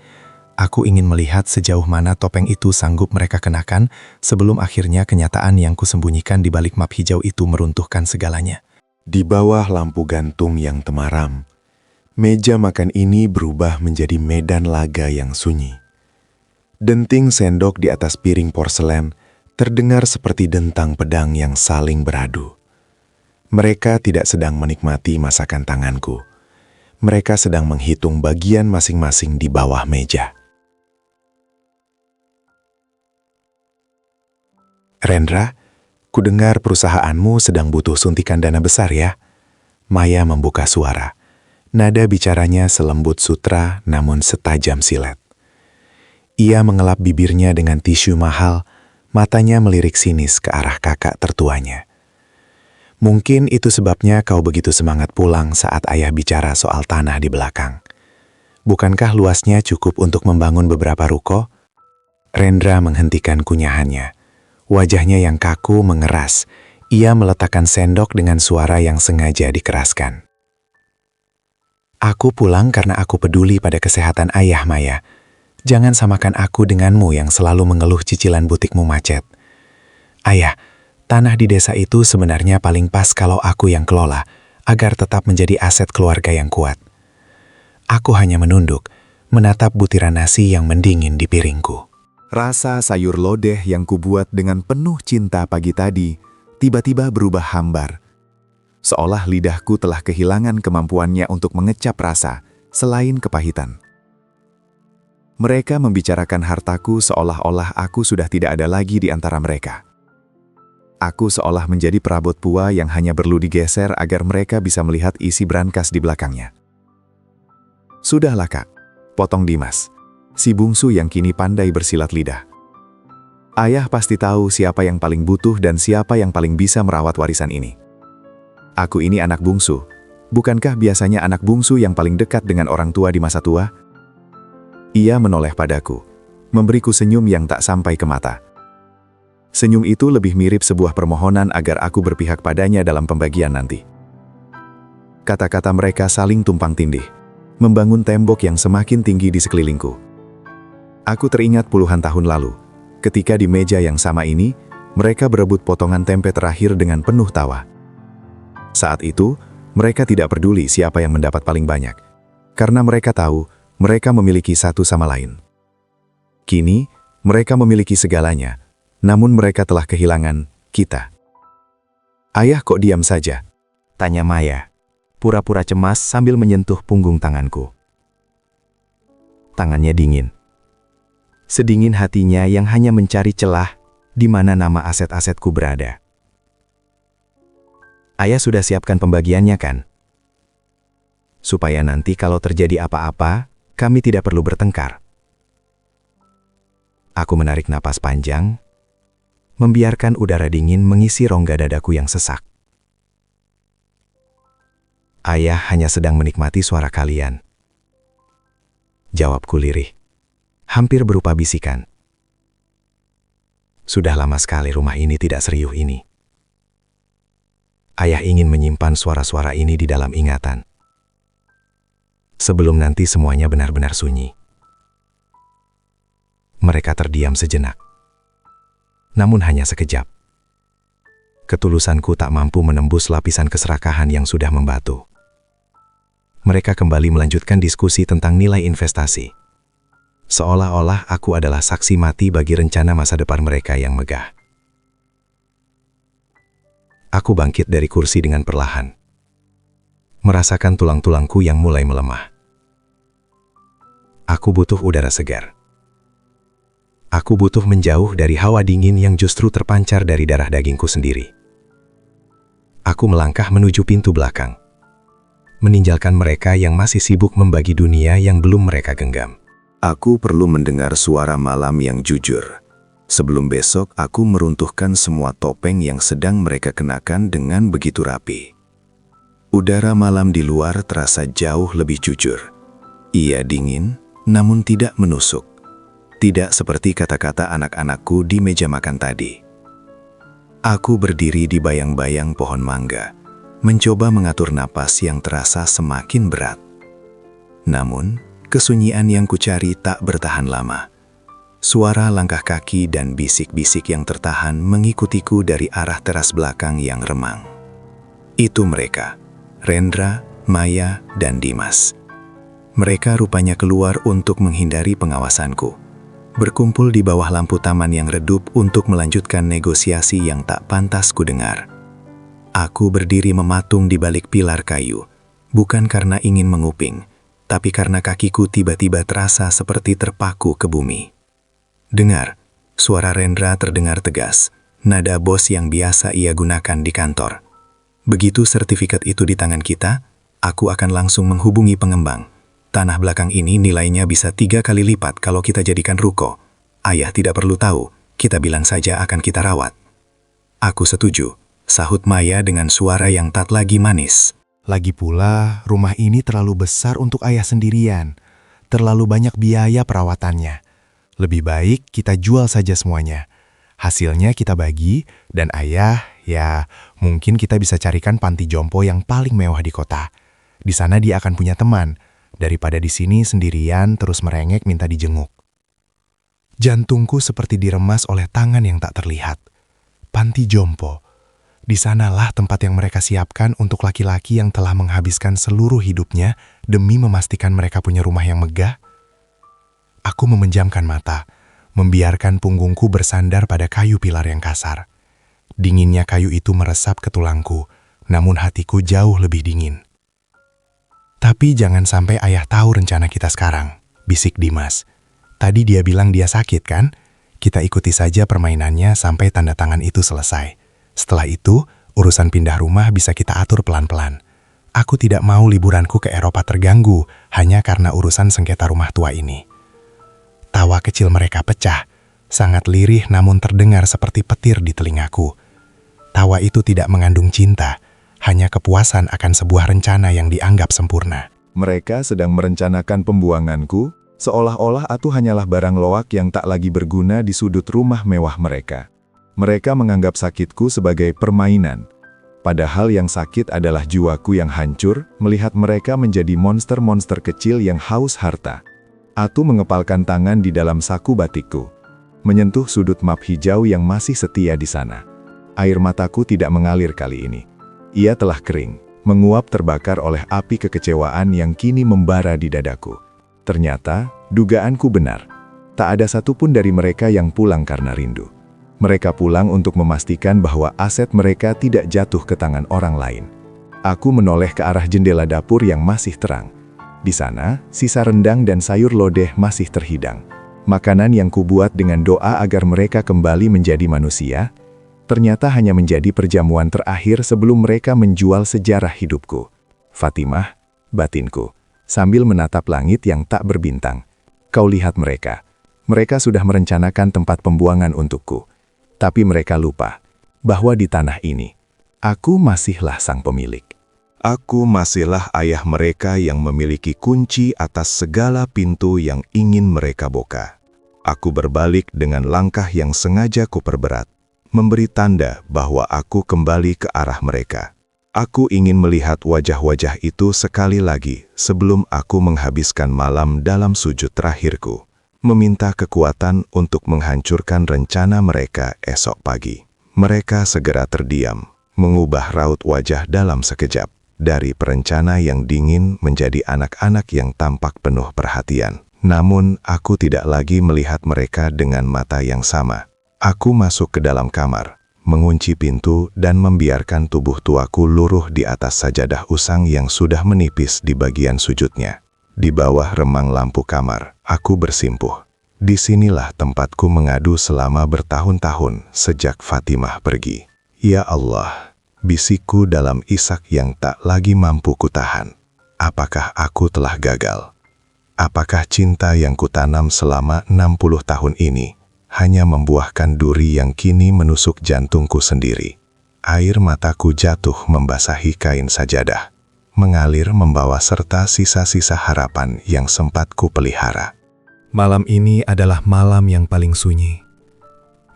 Aku ingin melihat sejauh mana topeng itu sanggup mereka kenakan sebelum akhirnya kenyataan yang kusembunyikan di balik map hijau itu meruntuhkan segalanya. Di bawah lampu gantung yang temaram, meja makan ini berubah menjadi medan laga yang sunyi. Denting sendok di atas piring porselen terdengar seperti dentang pedang yang saling beradu. Mereka tidak sedang menikmati masakan tanganku. Mereka sedang menghitung bagian masing-masing di bawah meja. "Rendra, kudengar perusahaanmu sedang butuh suntikan dana besar ya?" Maya membuka suara. Nada bicaranya selembut sutra namun setajam silet. Ia mengelap bibirnya dengan tisu mahal, matanya melirik sinis ke arah kakak tertuanya. "Mungkin itu sebabnya kau begitu semangat pulang saat ayah bicara soal tanah di belakang. Bukankah luasnya cukup untuk membangun beberapa ruko?" Rendra menghentikan kunyahannya. Wajahnya yang kaku mengeras, Ia meletakkan sendok dengan suara yang sengaja dikeraskan. Aku pulang karena aku peduli pada kesehatan ayah, Maya. Jangan samakan aku denganmu yang selalu mengeluh cicilan butikmu macet. Ayah, tanah di desa itu sebenarnya paling pas kalau aku yang kelola, agar tetap menjadi aset keluarga yang kuat. Aku hanya menunduk, menatap butiran nasi yang mendingin di piringku. Rasa sayur lodeh yang kubuat dengan penuh cinta pagi tadi tiba-tiba berubah hambar. Seolah lidahku telah kehilangan kemampuannya untuk mengecap rasa selain kepahitan. Mereka membicarakan hartaku seolah-olah aku sudah tidak ada lagi di antara mereka. Aku seolah menjadi perabot pua yang hanya perlu digeser agar mereka bisa melihat isi brankas di belakangnya. Sudahlah Kak, potong Dimas, si bungsu yang kini pandai bersilat lidah. Ayah pasti tahu siapa yang paling butuh dan siapa yang paling bisa merawat warisan ini. Aku ini anak bungsu, bukankah biasanya anak bungsu yang paling dekat dengan orang tua di masa tua? Ia menoleh padaku, memberiku senyum yang tak sampai ke mata. Senyum itu lebih mirip sebuah permohonan agar aku berpihak padanya dalam pembagian nanti. Kata-kata mereka saling tumpang tindih, membangun tembok yang semakin tinggi di sekelilingku. Aku teringat puluhan tahun lalu, ketika di meja yang sama ini, mereka berebut potongan tempe terakhir dengan penuh tawa. Saat itu, mereka tidak peduli siapa yang mendapat paling banyak, karena mereka tahu mereka memiliki satu sama lain. Kini, mereka memiliki segalanya, namun mereka telah kehilangan kita. Ayah kok diam saja? Tanya Maya, pura-pura cemas sambil menyentuh punggung tanganku. Tangannya dingin. Sedingin hatinya yang hanya mencari celah di mana nama aset-asetku berada. Ayah sudah siapkan pembagiannya kan? Supaya nanti kalau terjadi apa-apa, kami tidak perlu bertengkar. Aku menarik napas panjang, membiarkan udara dingin mengisi rongga dadaku yang sesak. Ayah hanya sedang menikmati suara kalian. Jawabku lirih, hampir berupa bisikan. Sudah lama sekali rumah ini tidak serius ini. Ayah ingin menyimpan suara-suara ini di dalam ingatan. Sebelum nanti semuanya benar-benar sunyi. Mereka terdiam sejenak. Namun hanya sekejap. Ketulusanku tak mampu menembus lapisan keserakahan yang sudah membatu. Mereka kembali melanjutkan diskusi tentang nilai investasi. Seolah-olah aku adalah saksi mati bagi rencana masa depan mereka yang megah. Aku bangkit dari kursi dengan perlahan. Merasakan tulang-tulangku yang mulai melemah. Aku butuh udara segar. Aku butuh menjauh dari hawa dingin yang justru terpancar dari darah dagingku sendiri. Aku melangkah menuju pintu belakang, meninggalkan mereka yang masih sibuk membagi dunia yang belum mereka genggam. Aku perlu mendengar suara malam yang jujur. Sebelum besok aku meruntuhkan semua topeng yang sedang mereka kenakan dengan begitu rapi. Udara malam di luar terasa jauh lebih jujur. Ia dingin, namun tidak menusuk. Tidak seperti kata-kata anak-anakku di meja makan tadi. Aku berdiri di bayang-bayang pohon mangga, mencoba mengatur napas yang terasa semakin berat. Namun, kesunyian yang kucari tak bertahan lama. Suara langkah kaki dan bisik-bisik yang tertahan mengikutiku dari arah teras belakang yang remang. Itu mereka, Rendra, Maya, dan Dimas. Mereka rupanya keluar untuk menghindari pengawasanku. Berkumpul di bawah lampu taman yang redup untuk melanjutkan negosiasi yang tak pantas ku dengar. Aku berdiri mematung di balik pilar kayu, bukan karena ingin menguping, tapi karena kakiku tiba-tiba terasa seperti terpaku ke bumi. Dengar, suara Rendra terdengar tegas, nada bos yang biasa ia gunakan di kantor. Begitu sertifikat itu di tangan kita, aku akan langsung menghubungi pengembang. Tanah belakang ini nilainya bisa 3 kali lipat kalau kita jadikan ruko. Ayah tidak perlu tahu, kita bilang saja akan kita rawat. Aku setuju, sahut Maya dengan suara yang tak lagi manis. Lagi pula, rumah ini terlalu besar untuk ayah sendirian. Terlalu banyak biaya perawatannya. Lebih baik kita jual saja semuanya. Hasilnya kita bagi, dan ayah Ya, mungkin kita bisa carikan panti jompo yang paling mewah di kota. Di sana dia akan punya teman, daripada di sini sendirian terus merengek minta dijenguk. Jantungku seperti diremas oleh tangan yang tak terlihat. Panti jompo. Di sanalah tempat yang mereka siapkan untuk laki-laki yang telah menghabiskan seluruh hidupnya demi memastikan mereka punya rumah yang megah. Aku memejamkan mata, membiarkan punggungku bersandar pada kayu pilar yang kasar. Dinginnya kayu itu meresap ke tulangku, namun hatiku jauh lebih dingin. Tapi jangan sampai ayah tahu rencana kita sekarang, bisik Dimas. Tadi dia bilang dia sakit kan? Kita ikuti saja permainannya sampai tanda tangan itu selesai. Setelah itu, urusan pindah rumah bisa kita atur pelan-pelan. Aku tidak mau liburanku ke Eropa terganggu hanya karena urusan sengketa rumah tua ini. Tawa kecil mereka pecah, sangat lirih namun terdengar seperti petir di telingaku. Tawa itu tidak mengandung cinta, hanya kepuasan akan sebuah rencana yang dianggap sempurna. Mereka sedang merencanakan pembuanganku, seolah-olah aku hanyalah barang loak yang tak lagi berguna di sudut rumah mewah mereka. Mereka menganggap sakitku sebagai permainan. Padahal yang sakit adalah jiwaku yang hancur melihat mereka menjadi monster-monster kecil yang haus harta. Aku mengepalkan tangan di dalam saku batikku, menyentuh sudut map hijau yang masih setia di sana. Air mataku tidak mengalir kali ini. Ia telah kering, menguap terbakar oleh api kekecewaan yang kini membara di dadaku. Ternyata, dugaanku benar. Tak ada satupun dari mereka yang pulang karena rindu. Mereka pulang untuk memastikan bahwa aset mereka tidak jatuh ke tangan orang lain. Aku menoleh ke arah jendela dapur yang masih terang. Di sana, sisa rendang dan sayur lodeh masih terhidang. Makanan yang kubuat dengan doa agar mereka kembali menjadi manusia, ternyata hanya menjadi perjamuan terakhir sebelum mereka menjual sejarah hidupku. Fatimah, batinku, sambil menatap langit yang tak berbintang. Kau lihat mereka. Mereka sudah merencanakan tempat pembuangan untukku. Tapi mereka lupa bahwa di tanah ini, aku masihlah sang pemilik. Aku masihlah ayah mereka yang memiliki kunci atas segala pintu yang ingin mereka buka. Aku berbalik dengan langkah yang sengaja kuperberat, memberi tanda bahwa aku kembali ke arah mereka. Aku ingin melihat wajah-wajah itu sekali lagi sebelum aku menghabiskan malam dalam sujud terakhirku, meminta kekuatan untuk menghancurkan rencana mereka esok pagi. Mereka segera terdiam, mengubah raut wajah dalam sekejap, dari perencana yang dingin menjadi anak-anak yang tampak penuh perhatian. Namun, aku tidak lagi melihat mereka dengan mata yang sama. Aku masuk ke dalam kamar, mengunci pintu dan membiarkan tubuh tuaku luruh di atas sajadah usang yang sudah menipis di bagian sujudnya. Di bawah remang lampu kamar, aku bersimpuh. Disinilah tempatku mengadu selama bertahun-tahun sejak Fatimah pergi. Ya Allah, bisikku dalam isak yang tak lagi mampu kutahan. Apakah aku telah gagal? Apakah cinta yang kutanam selama 60 tahun ini hanya membuahkan duri yang kini menusuk jantungku sendiri? Air mataku jatuh membasahi kain sajadah, mengalir membawa serta sisa-sisa harapan yang sempat kupelihara. Malam ini adalah malam yang paling sunyi.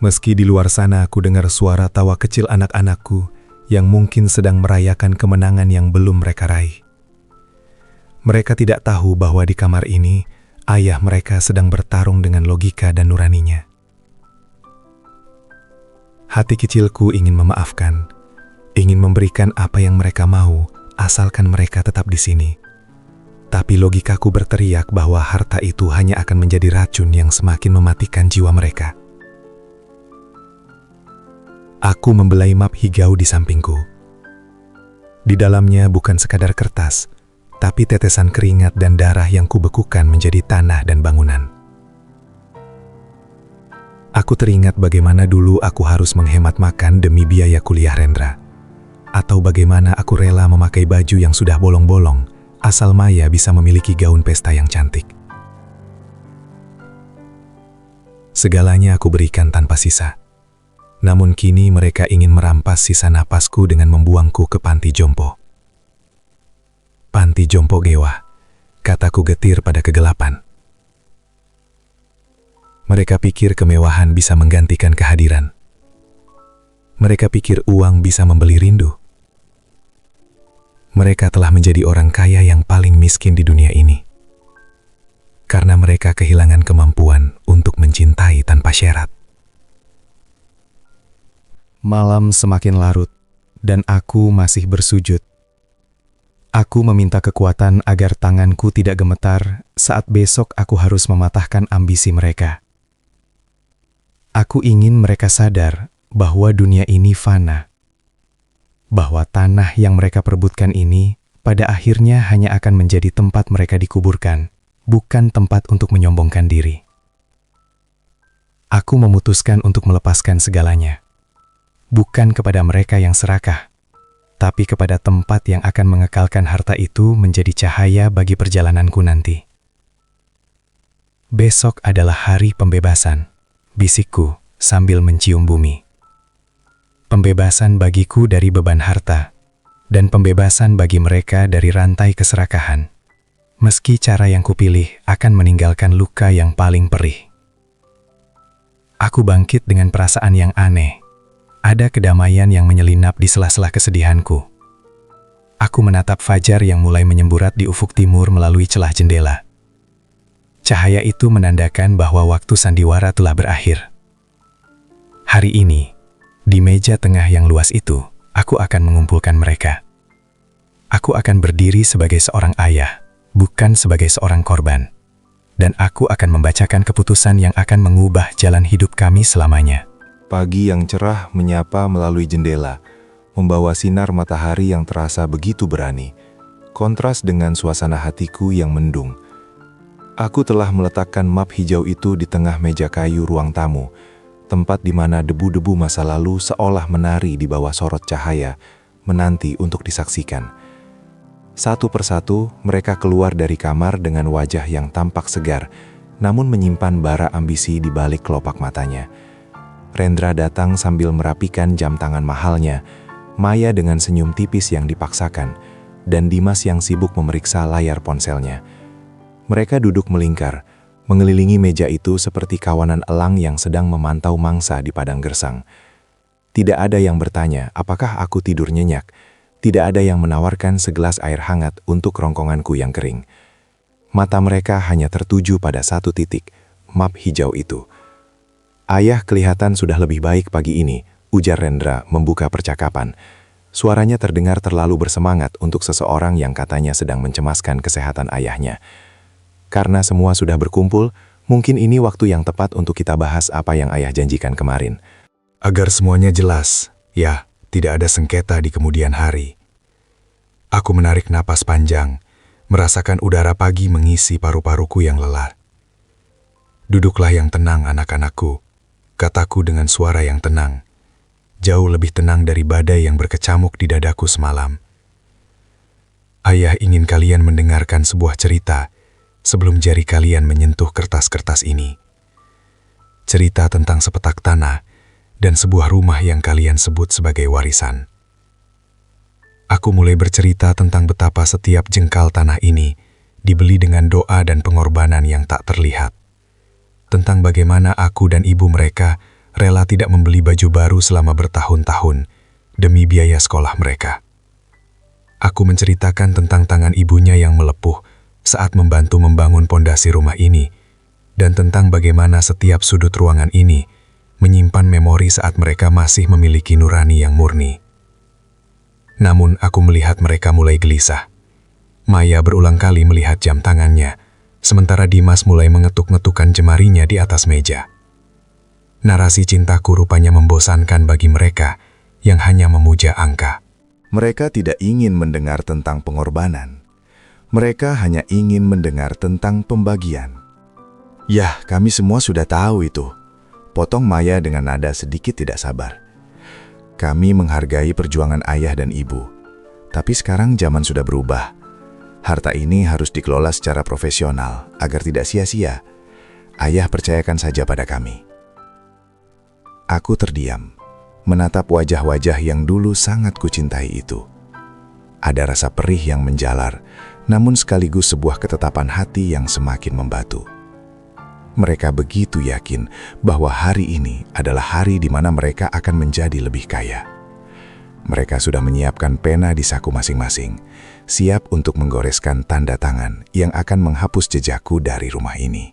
Meski di luar sana aku dengar suara tawa kecil anak-anakku yang mungkin sedang merayakan kemenangan yang belum mereka raih. Mereka tidak tahu bahwa di kamar ini, ayah mereka sedang bertarung dengan logika dan nuraninya. Hati kecilku ingin memaafkan, ingin memberikan apa yang mereka mau, asalkan mereka tetap di sini. Tapi logikaku berteriak bahwa harta itu hanya akan menjadi racun yang semakin mematikan jiwa mereka. Aku membelai map hijau di sampingku. Di dalamnya bukan sekadar kertas, tapi tetesan keringat dan darah yang kubekukan menjadi tanah dan bangunan. Aku teringat bagaimana dulu aku harus menghemat makan demi biaya kuliah Rendra. Atau bagaimana aku rela memakai baju yang sudah bolong-bolong, asal Maya bisa memiliki gaun pesta yang cantik. Segalanya aku berikan tanpa sisa. Namun kini mereka ingin merampas sisa napasku dengan membuangku ke panti jompo. Panti jompo Gewa, kataku getir pada kegelapan. Mereka pikir kemewahan bisa menggantikan kehadiran. Mereka pikir uang bisa membeli rindu. Mereka telah menjadi orang kaya yang paling miskin di dunia ini. Karena mereka kehilangan kemampuan untuk mencintai tanpa syarat. Malam semakin larut, dan aku masih bersujud. Aku meminta kekuatan agar tanganku tidak gemetar saat besok aku harus mematahkan ambisi mereka. Aku ingin mereka sadar bahwa dunia ini fana. Bahwa tanah yang mereka perebutkan ini pada akhirnya hanya akan menjadi tempat mereka dikuburkan, bukan tempat untuk menyombongkan diri. Aku memutuskan untuk melepaskan segalanya. Bukan kepada mereka yang serakah, tapi kepada tempat yang akan mengekalkan harta itu menjadi cahaya bagi perjalananku nanti. Besok adalah hari pembebasan, bisikku sambil mencium bumi. Pembebasan bagiku dari beban harta, dan pembebasan bagi mereka dari rantai keserakahan. Meski cara yang kupilih akan meninggalkan luka yang paling perih. Aku bangkit dengan perasaan yang aneh. Ada kedamaian yang menyelinap di sela-sela kesedihanku. Aku menatap fajar yang mulai menyemburat di ufuk timur melalui celah jendela. Cahaya itu menandakan bahwa waktu sandiwara telah berakhir. Hari ini, di meja tengah yang luas itu, aku akan mengumpulkan mereka. Aku akan berdiri sebagai seorang ayah, bukan sebagai seorang korban. Dan aku akan membacakan keputusan yang akan mengubah jalan hidup kami selamanya. Pagi yang cerah menyapa melalui jendela, membawa sinar matahari yang terasa begitu berani, kontras dengan suasana hatiku yang mendung. Aku telah meletakkan map hijau itu di tengah meja kayu ruang tamu, tempat di mana debu-debu masa lalu seolah menari di bawah sorot cahaya, menanti untuk disaksikan. Satu persatu, mereka keluar dari kamar dengan wajah yang tampak segar, namun menyimpan bara ambisi di balik kelopak matanya. Rendra datang sambil merapikan jam tangan mahalnya, Maya dengan senyum tipis yang dipaksakan, dan Dimas yang sibuk memeriksa layar ponselnya. Mereka duduk melingkar, mengelilingi meja itu seperti kawanan elang yang sedang memantau mangsa di padang gersang. Tidak ada yang bertanya apakah aku tidur nyenyak, tidak ada yang menawarkan segelas air hangat untuk rongkonganku yang kering. Mata mereka hanya tertuju pada satu titik, map hijau itu. Ayah kelihatan sudah lebih baik pagi ini, ujar Rendra membuka percakapan. Suaranya terdengar terlalu bersemangat untuk seseorang yang katanya sedang mencemaskan kesehatan ayahnya. Karena semua sudah berkumpul, mungkin ini waktu yang tepat untuk kita bahas apa yang ayah janjikan kemarin. Agar semuanya jelas, ya, tidak ada sengketa di kemudian hari. Aku menarik napas panjang, merasakan udara pagi mengisi paru-paruku yang lelah. Duduklah yang tenang anak-anakku, kataku dengan suara yang tenang, jauh lebih tenang dari badai yang berkecamuk di dadaku semalam. Ayah ingin kalian mendengarkan sebuah cerita sebelum jari kalian menyentuh kertas-kertas ini. Cerita tentang sepetak tanah dan sebuah rumah yang kalian sebut sebagai warisan. Aku mulai bercerita tentang betapa setiap jengkal tanah ini dibeli dengan doa dan pengorbanan yang tak terlihat. Tentang bagaimana aku dan ibu mereka rela tidak membeli baju baru selama bertahun-tahun demi biaya sekolah mereka. Aku menceritakan tentang tangan ibunya yang melepuh saat membantu membangun pondasi rumah ini, dan tentang bagaimana setiap sudut ruangan ini menyimpan memori saat mereka masih memiliki nurani yang murni. Namun aku melihat mereka mulai gelisah. Maya berulang kali melihat jam tangannya, sementara Dimas mulai mengetuk-ngetukkan jemarinya di atas meja. Narasi cintaku rupanya membosankan bagi mereka yang hanya memuja angka. Mereka tidak ingin mendengar tentang pengorbanan. Mereka hanya ingin mendengar tentang pembagian. Yah, kami semua sudah tahu itu. Potong Maya dengan nada sedikit tidak sabar. Kami menghargai perjuangan ayah dan ibu. Tapi sekarang zaman sudah berubah. Harta ini harus dikelola secara profesional agar tidak sia-sia. Ayah percayakan saja pada kami. Aku terdiam, menatap wajah-wajah yang dulu sangat kucintai itu. Ada rasa perih yang menjalar, namun sekaligus sebuah ketetapan hati yang semakin membatu. Mereka begitu yakin bahwa hari ini adalah hari di mana mereka akan menjadi lebih kaya. Mereka sudah menyiapkan pena di saku masing-masing, siap untuk menggoreskan tanda tangan yang akan menghapus jejakku dari rumah ini.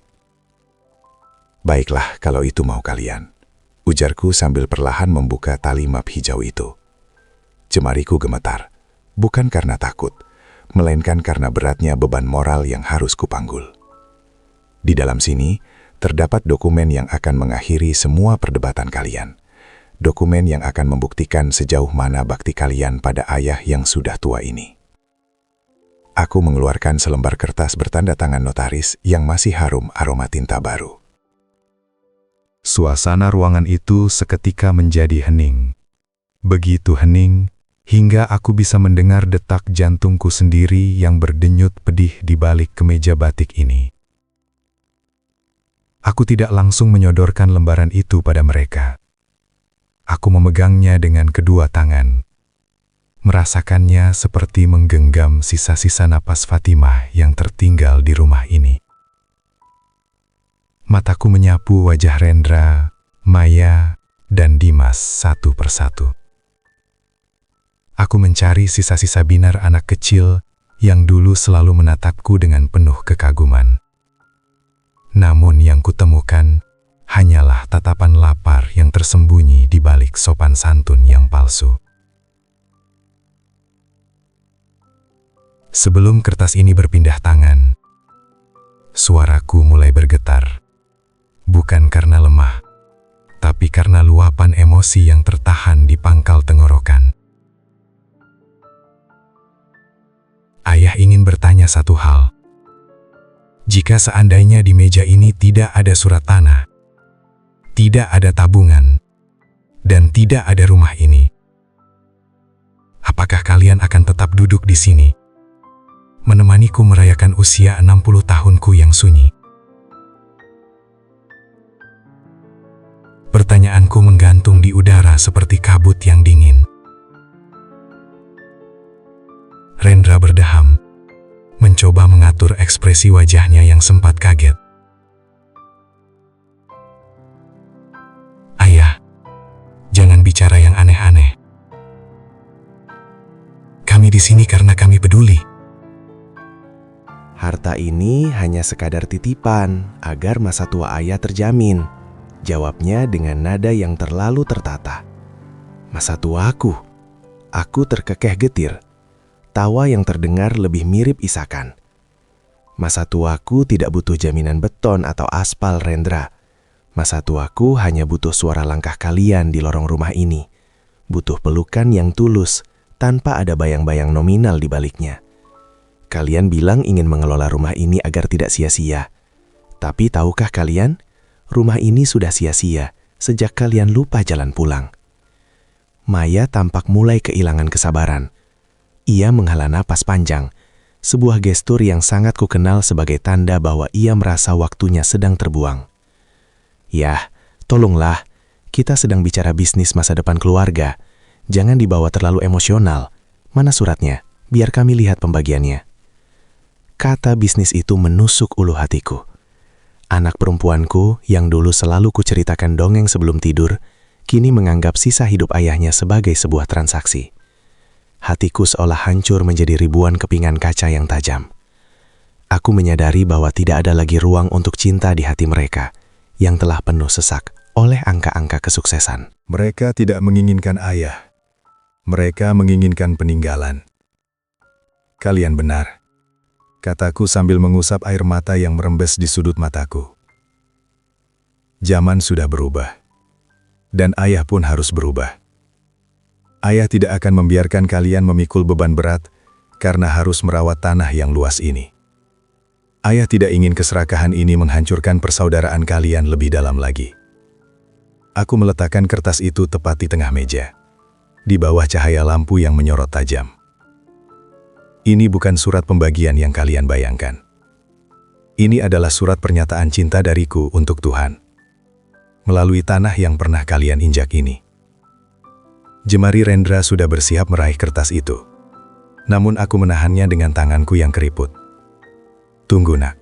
Baiklah kalau itu mau kalian, ujarku sambil perlahan membuka tali map hijau itu. Jemariku gemetar, bukan karena takut, melainkan karena beratnya beban moral yang harus kupanggul. Di dalam sini, terdapat dokumen yang akan mengakhiri semua perdebatan kalian. Dokumen yang akan membuktikan sejauh mana bakti kalian pada ayah yang sudah tua ini. Aku mengeluarkan selembar kertas bertanda tangan notaris yang masih harum aroma tinta baru. Suasana ruangan itu seketika menjadi hening. Begitu hening, hingga aku bisa mendengar detak jantungku sendiri yang berdenyut pedih di balik kemeja batik ini. Aku tidak langsung menyodorkan lembaran itu pada mereka. Aku memegangnya dengan kedua tangan. Merasakannya seperti menggenggam sisa-sisa napas Fatimah yang tertinggal di rumah ini. Mataku menyapu wajah Rendra, Maya, dan Dimas satu persatu. Aku mencari sisa-sisa binar anak kecil yang dulu selalu menatapku dengan penuh kekaguman. Namun yang kutemukan hanyalah tatapan lapar yang tersembunyi di balik sopan santun yang palsu. Sebelum kertas ini berpindah tangan, suaraku mulai bergetar. Bukan karena lemah, tapi karena luapan emosi yang tertahan di pangkal tenggorokan. Ayah ingin bertanya satu hal. Jika seandainya di meja ini tidak ada surat tanah, tidak ada tabungan, dan tidak ada rumah ini, apakah kalian akan tetap duduk di sini, menemaniku merayakan usia 60 tahunku yang sunyi? Pertanyaanku menggantung di udara seperti kabut yang dingin. Rendra berdeham, mencoba mengatur ekspresi wajahnya yang sempat kaget. Ayah, jangan bicara yang aneh-aneh. Kami di sini karena kami peduli. Harta ini hanya sekadar titipan agar masa tua ayah terjamin. Jawabnya dengan nada yang terlalu tertata. Masa tuaku? Aku terkekeh getir. Tawa yang terdengar lebih mirip isakan. Masa tuaku tidak butuh jaminan beton atau aspal, Rendra. Masa tuaku hanya butuh suara langkah kalian di lorong rumah ini. Butuh pelukan yang tulus, tanpa ada bayang-bayang nominal di baliknya. Kalian bilang ingin mengelola rumah ini agar tidak sia-sia. Tapi tahukah kalian, rumah ini sudah sia-sia sejak kalian lupa jalan pulang. Maya tampak mulai kehilangan kesabaran. Ia menghela napas panjang, sebuah gestur yang sangat kukenal sebagai tanda bahwa ia merasa waktunya sedang terbuang. Yah, tolonglah, kita sedang bicara bisnis masa depan keluarga. Jangan dibawa terlalu emosional. Mana suratnya? Biar kami lihat pembagiannya. Kata bisnis itu menusuk ulu hatiku. Anak perempuanku yang dulu selalu kuceritakan dongeng sebelum tidur, kini menganggap sisa hidup ayahnya sebagai sebuah transaksi. Hatiku seolah hancur menjadi ribuan kepingan kaca yang tajam. Aku menyadari bahwa tidak ada lagi ruang untuk cinta di hati mereka yang telah penuh sesak oleh angka-angka kesuksesan. Mereka tidak menginginkan ayah. Mereka menginginkan peninggalan. Kalian benar, kataku sambil mengusap air mata yang merembes di sudut mataku. Zaman sudah berubah. Dan ayah pun harus berubah. Ayah tidak akan membiarkan kalian memikul beban berat karena harus merawat tanah yang luas ini. Ayah tidak ingin keserakahan ini menghancurkan persaudaraan kalian lebih dalam lagi. Aku meletakkan kertas itu tepat di tengah meja, di bawah cahaya lampu yang menyorot tajam. Ini bukan surat pembagian yang kalian bayangkan. Ini adalah surat pernyataan cinta dariku untuk Tuhan, melalui tanah yang pernah kalian injak ini. Jemari Rendra sudah bersiap meraih kertas itu. Namun aku menahannya dengan tanganku yang keriput. Tunggu nak.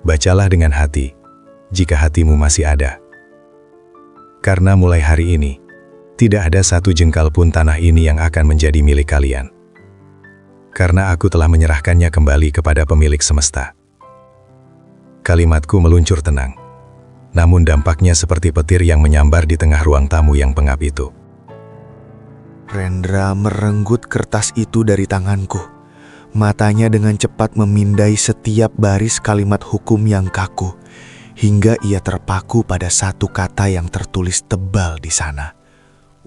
Bacalah dengan hati, jika hatimu masih ada. Karena mulai hari ini, tidak ada satu jengkal pun tanah ini yang akan menjadi milik kalian. Karena aku telah menyerahkannya kembali kepada pemilik semesta. Kalimatku meluncur tenang, namun dampaknya seperti petir yang menyambar di tengah ruang tamu yang pengap itu. Rendra merenggut kertas itu dari tanganku. Matanya dengan cepat memindai setiap baris kalimat hukum yang kaku, hingga ia terpaku pada satu kata yang tertulis tebal di sana.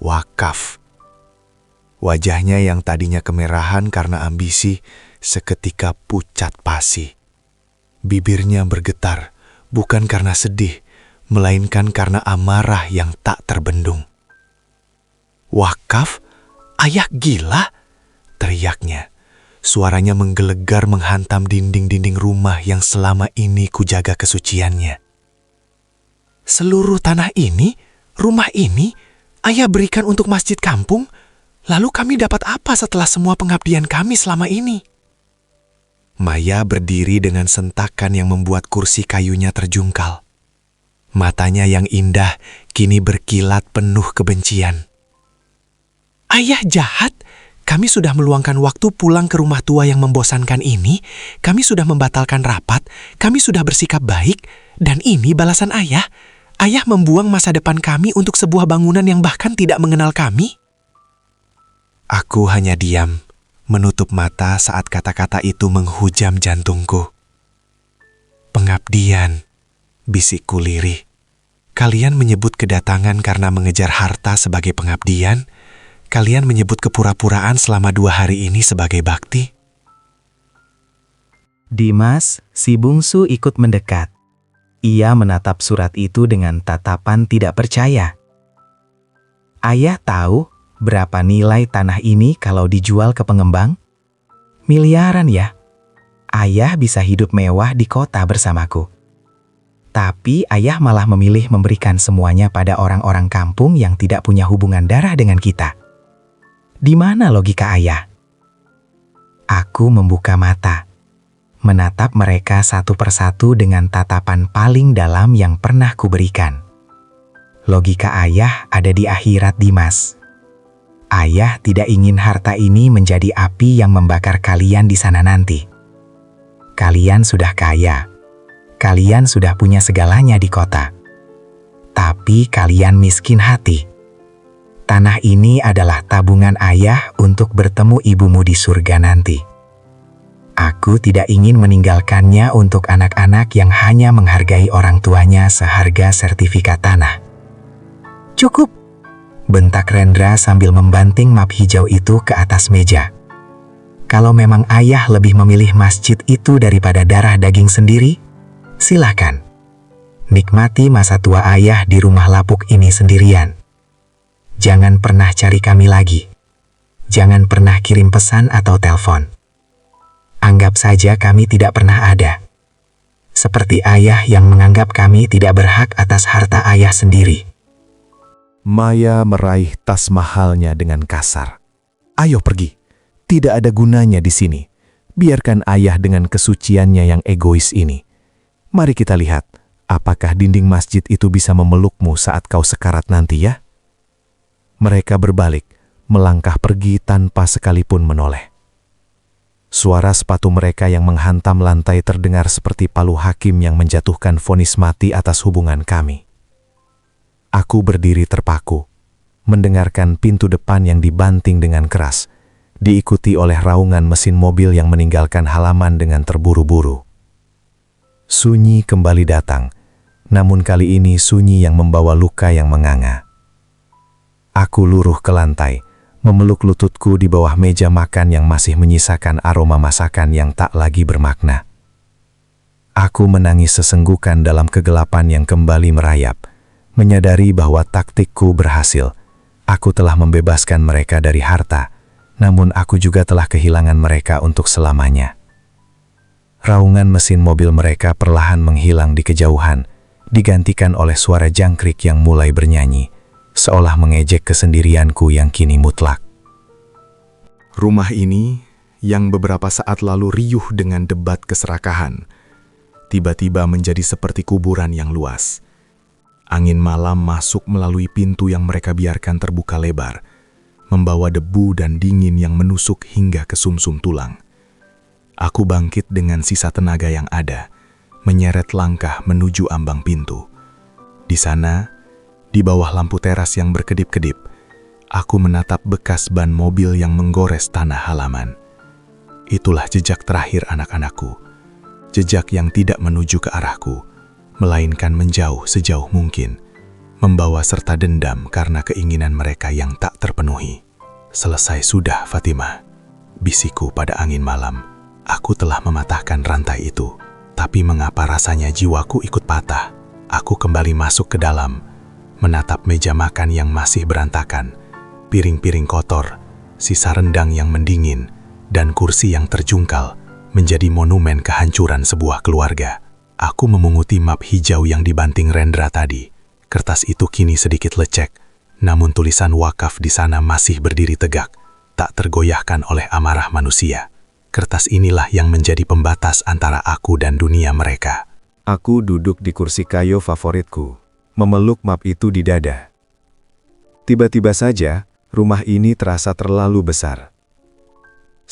Wakaf. Wajahnya yang tadinya kemerahan karena ambisi, seketika pucat pasi. Bibirnya bergetar, bukan karena sedih, melainkan karena amarah yang tak terbendung. Wakaf? Ayah gila? Teriaknya. Suaranya menggelegar menghantam dinding-dinding rumah yang selama ini kujaga kesuciannya. Seluruh tanah ini, rumah ini, ayah berikan untuk masjid kampung? Lalu kami dapat apa setelah semua pengabdian kami selama ini? Maya berdiri dengan sentakan yang membuat kursi kayunya terjungkal. Matanya yang indah kini berkilat penuh kebencian. Ayah jahat! Kami sudah meluangkan waktu pulang ke rumah tua yang membosankan ini, kami sudah membatalkan rapat, kami sudah bersikap baik, dan ini balasan ayah. Ayah membuang masa depan kami untuk sebuah bangunan yang bahkan tidak mengenal kami. Aku hanya diam, menutup mata saat kata-kata itu menghujam jantungku. Pengabdian, bisikku lirih. Kalian menyebut kedatangan karena mengejar harta sebagai pengabdian? Kalian menyebut kepura-puraan selama 2 hari ini sebagai bakti? Dimas, si bungsu ikut mendekat. Ia menatap surat itu dengan tatapan tidak percaya. Ayah tahu berapa nilai tanah ini kalau dijual ke pengembang? Miliaran ya. Ayah bisa hidup mewah di kota bersamaku. Tapi ayah malah memilih memberikan semuanya pada orang-orang kampung yang tidak punya hubungan darah dengan kita. Di mana logika ayah? Aku membuka mata, menatap mereka satu persatu dengan tatapan paling dalam yang pernah kuberikan. Logika ayah ada di akhirat, Dimas. Ayah tidak ingin harta ini menjadi api yang membakar kalian di sana nanti. Kalian sudah kaya. Kalian sudah punya segalanya di kota. Tapi kalian miskin hati. Tanah ini adalah tabungan ayah untuk bertemu ibumu di surga nanti. Aku tidak ingin meninggalkannya untuk anak-anak yang hanya menghargai orang tuanya seharga sertifikat tanah. Cukup, bentak Rendra sambil membanting map hijau itu ke atas meja. Kalau memang ayah lebih memilih masjid itu daripada darah daging sendiri, silakan. Nikmati masa tua ayah di rumah lapuk ini sendirian. Jangan pernah cari kami lagi. Jangan pernah kirim pesan atau telepon. Anggap saja kami tidak pernah ada. Seperti ayah yang menganggap kami tidak berhak atas harta ayah sendiri. Maya meraih tas mahalnya dengan kasar. Ayo pergi. Tidak ada gunanya di sini. Biarkan ayah dengan kesuciannya yang egois ini. Mari kita lihat, apakah dinding masjid itu bisa memelukmu saat kau sekarat nanti ya? Mereka berbalik, melangkah pergi tanpa sekalipun menoleh. Suara sepatu mereka yang menghantam lantai terdengar seperti palu hakim yang menjatuhkan vonis mati atas hubungan kami. Aku berdiri terpaku, mendengarkan pintu depan yang dibanting dengan keras, diikuti oleh raungan mesin mobil yang meninggalkan halaman dengan terburu-buru. Sunyi kembali datang, namun kali ini sunyi yang membawa luka yang menganga. Aku luruh ke lantai, memeluk lututku di bawah meja makan yang masih menyisakan aroma masakan yang tak lagi bermakna. Aku menangis sesenggukan dalam kegelapan yang kembali merayap, menyadari bahwa taktikku berhasil. Aku telah membebaskan mereka dari harta, namun aku juga telah kehilangan mereka untuk selamanya. Raungan mesin mobil mereka perlahan menghilang di kejauhan, digantikan oleh suara jangkrik yang mulai bernyanyi, seolah mengejek kesendirianku yang kini mutlak. Rumah ini, yang beberapa saat lalu riuh dengan debat keserakahan, tiba-tiba menjadi seperti kuburan yang luas. Angin malam masuk melalui pintu yang mereka biarkan terbuka lebar, membawa debu dan dingin yang menusuk hingga ke sumsum tulang. Aku bangkit dengan sisa tenaga yang ada, menyeret langkah menuju ambang pintu. Di sana, di bawah lampu teras yang berkedip-kedip, aku menatap bekas ban mobil yang menggores tanah halaman. Itulah jejak terakhir anak-anakku, jejak yang tidak menuju ke arahku, melainkan menjauh sejauh mungkin, membawa serta dendam karena keinginan mereka yang tak terpenuhi. Selesai sudah, Fatimah, bisikku pada angin malam. Aku telah mematahkan rantai itu, tapi mengapa rasanya jiwaku ikut patah? Aku kembali masuk ke dalam, menatap meja makan yang masih berantakan, piring-piring kotor, sisa rendang yang mendingin, dan kursi yang terjungkal menjadi monumen kehancuran sebuah keluarga. Aku memunguti map hijau yang dibanting Rendra tadi. Kertas itu kini sedikit lecek, namun tulisan wakaf di sana masih berdiri tegak, tak tergoyahkan oleh amarah manusia. Kertas inilah yang menjadi pembatas antara aku dan dunia mereka. Aku duduk di kursi kayu favoritku, memeluk map itu di dada. Tiba-tiba saja, rumah ini terasa terlalu besar.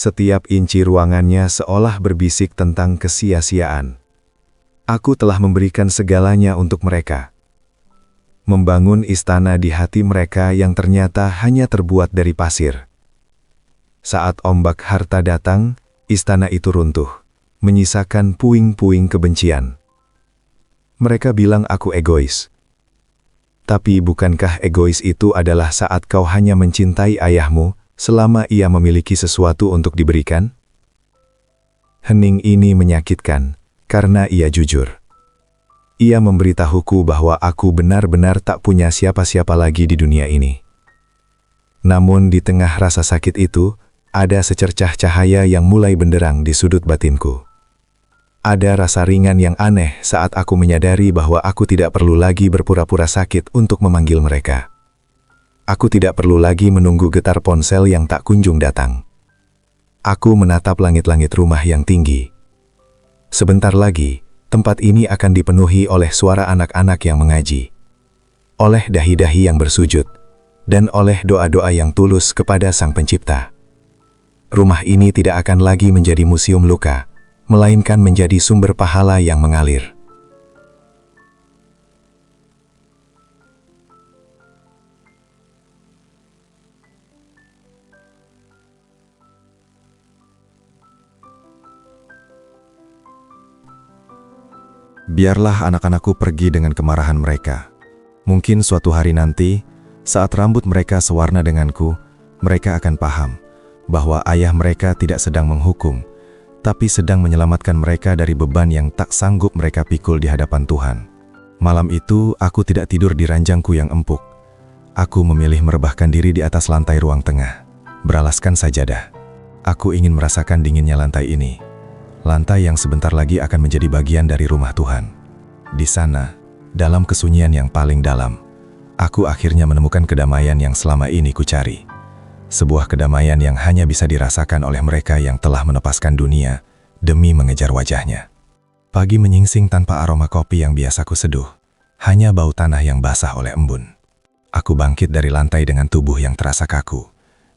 Setiap inci ruangannya seolah berbisik tentang kesia-siaan. Aku telah memberikan segalanya untuk mereka. Membangun istana di hati mereka yang ternyata hanya terbuat dari pasir. Saat ombak harta datang, istana itu runtuh, menyisakan puing-puing kebencian. Mereka bilang aku egois. Tapi bukankah egois itu adalah saat kau hanya mencintai ayahmu selama ia memiliki sesuatu untuk diberikan? Hening ini menyakitkan, karena ia jujur. Ia memberitahuku bahwa aku benar-benar tak punya siapa-siapa lagi di dunia ini. Namun di tengah rasa sakit itu, ada secercah cahaya yang mulai benderang di sudut batinku. Ada rasa ringan yang aneh saat aku menyadari bahwa aku tidak perlu lagi berpura-pura sakit untuk memanggil mereka. Aku tidak perlu lagi menunggu getar ponsel yang tak kunjung datang. Aku menatap langit-langit rumah yang tinggi. Sebentar lagi, tempat ini akan dipenuhi oleh suara anak-anak yang mengaji, oleh dahi-dahi yang bersujud, dan oleh doa-doa yang tulus kepada Sang Pencipta. Rumah ini tidak akan lagi menjadi museum luka, melainkan menjadi sumber pahala yang mengalir. Biarlah anak-anakku pergi dengan kemarahan mereka. Mungkin suatu hari nanti, saat rambut mereka sewarna denganku, mereka akan paham bahwa ayah mereka tidak sedang menghukum, tapi sedang menyelamatkan mereka dari beban yang tak sanggup mereka pikul di hadapan Tuhan. Malam itu, aku tidak tidur di ranjangku yang empuk. Aku memilih merebahkan diri di atas lantai ruang tengah, beralaskan sajadah. Aku ingin merasakan dinginnya lantai ini. Lantai yang sebentar lagi akan menjadi bagian dari rumah Tuhan. Di sana, dalam kesunyian yang paling dalam, aku akhirnya menemukan kedamaian yang selama ini kucari. Sebuah kedamaian yang hanya bisa dirasakan oleh mereka yang telah menepaskan dunia demi mengejar wajahnya. Pagi menyingsing tanpa aroma kopi yang biasa kuseduh, hanya bau tanah yang basah oleh embun. Aku bangkit dari lantai dengan tubuh yang terasa kaku,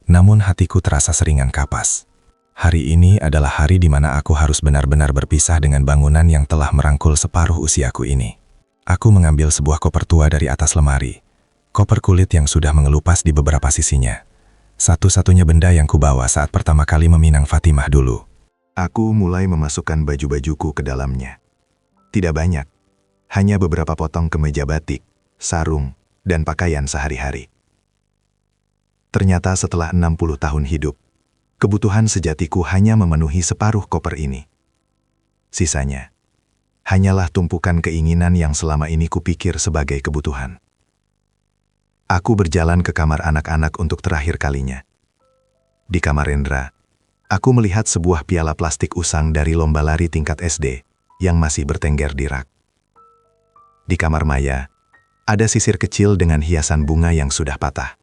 namun hatiku terasa seringan kapas. Hari ini adalah hari di mana aku harus benar-benar berpisah dengan bangunan yang telah merangkul separuh usiaku ini. Aku mengambil sebuah koper tua dari atas lemari, koper kulit yang sudah mengelupas di beberapa sisinya. Satu-satunya benda yang kubawa saat pertama kali meminang Fatimah dulu. Aku mulai memasukkan baju-bajuku ke dalamnya. Tidak banyak, hanya beberapa potong kemeja batik, sarung, dan pakaian sehari-hari. Ternyata setelah 60 tahun hidup, kebutuhan sejatiku hanya memenuhi separuh koper ini. Sisanya, hanyalah tumpukan keinginan yang selama ini kupikir sebagai kebutuhan. Aku berjalan ke kamar anak-anak untuk terakhir kalinya. Di kamar Rendra, aku melihat sebuah piala plastik usang dari lomba lari tingkat SD yang masih bertengger di rak. Di kamar Maya, ada sisir kecil dengan hiasan bunga yang sudah patah.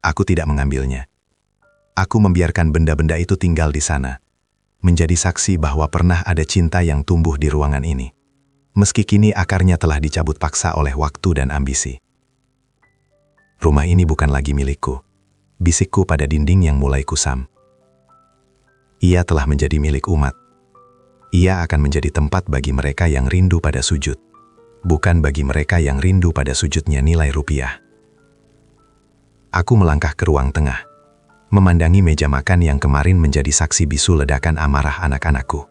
Aku tidak mengambilnya. Aku membiarkan benda-benda itu tinggal di sana, menjadi saksi bahwa pernah ada cinta yang tumbuh di ruangan ini. Meski kini akarnya telah dicabut paksa oleh waktu dan ambisi. Rumah ini bukan lagi milikku, bisikku pada dinding yang mulai kusam. Ia telah menjadi milik umat. Ia akan menjadi tempat bagi mereka yang rindu pada sujud, bukan bagi mereka yang rindu pada sujudnya nilai rupiah. Aku melangkah ke ruang tengah, memandangi meja makan yang kemarin menjadi saksi bisu ledakan amarah anak-anakku.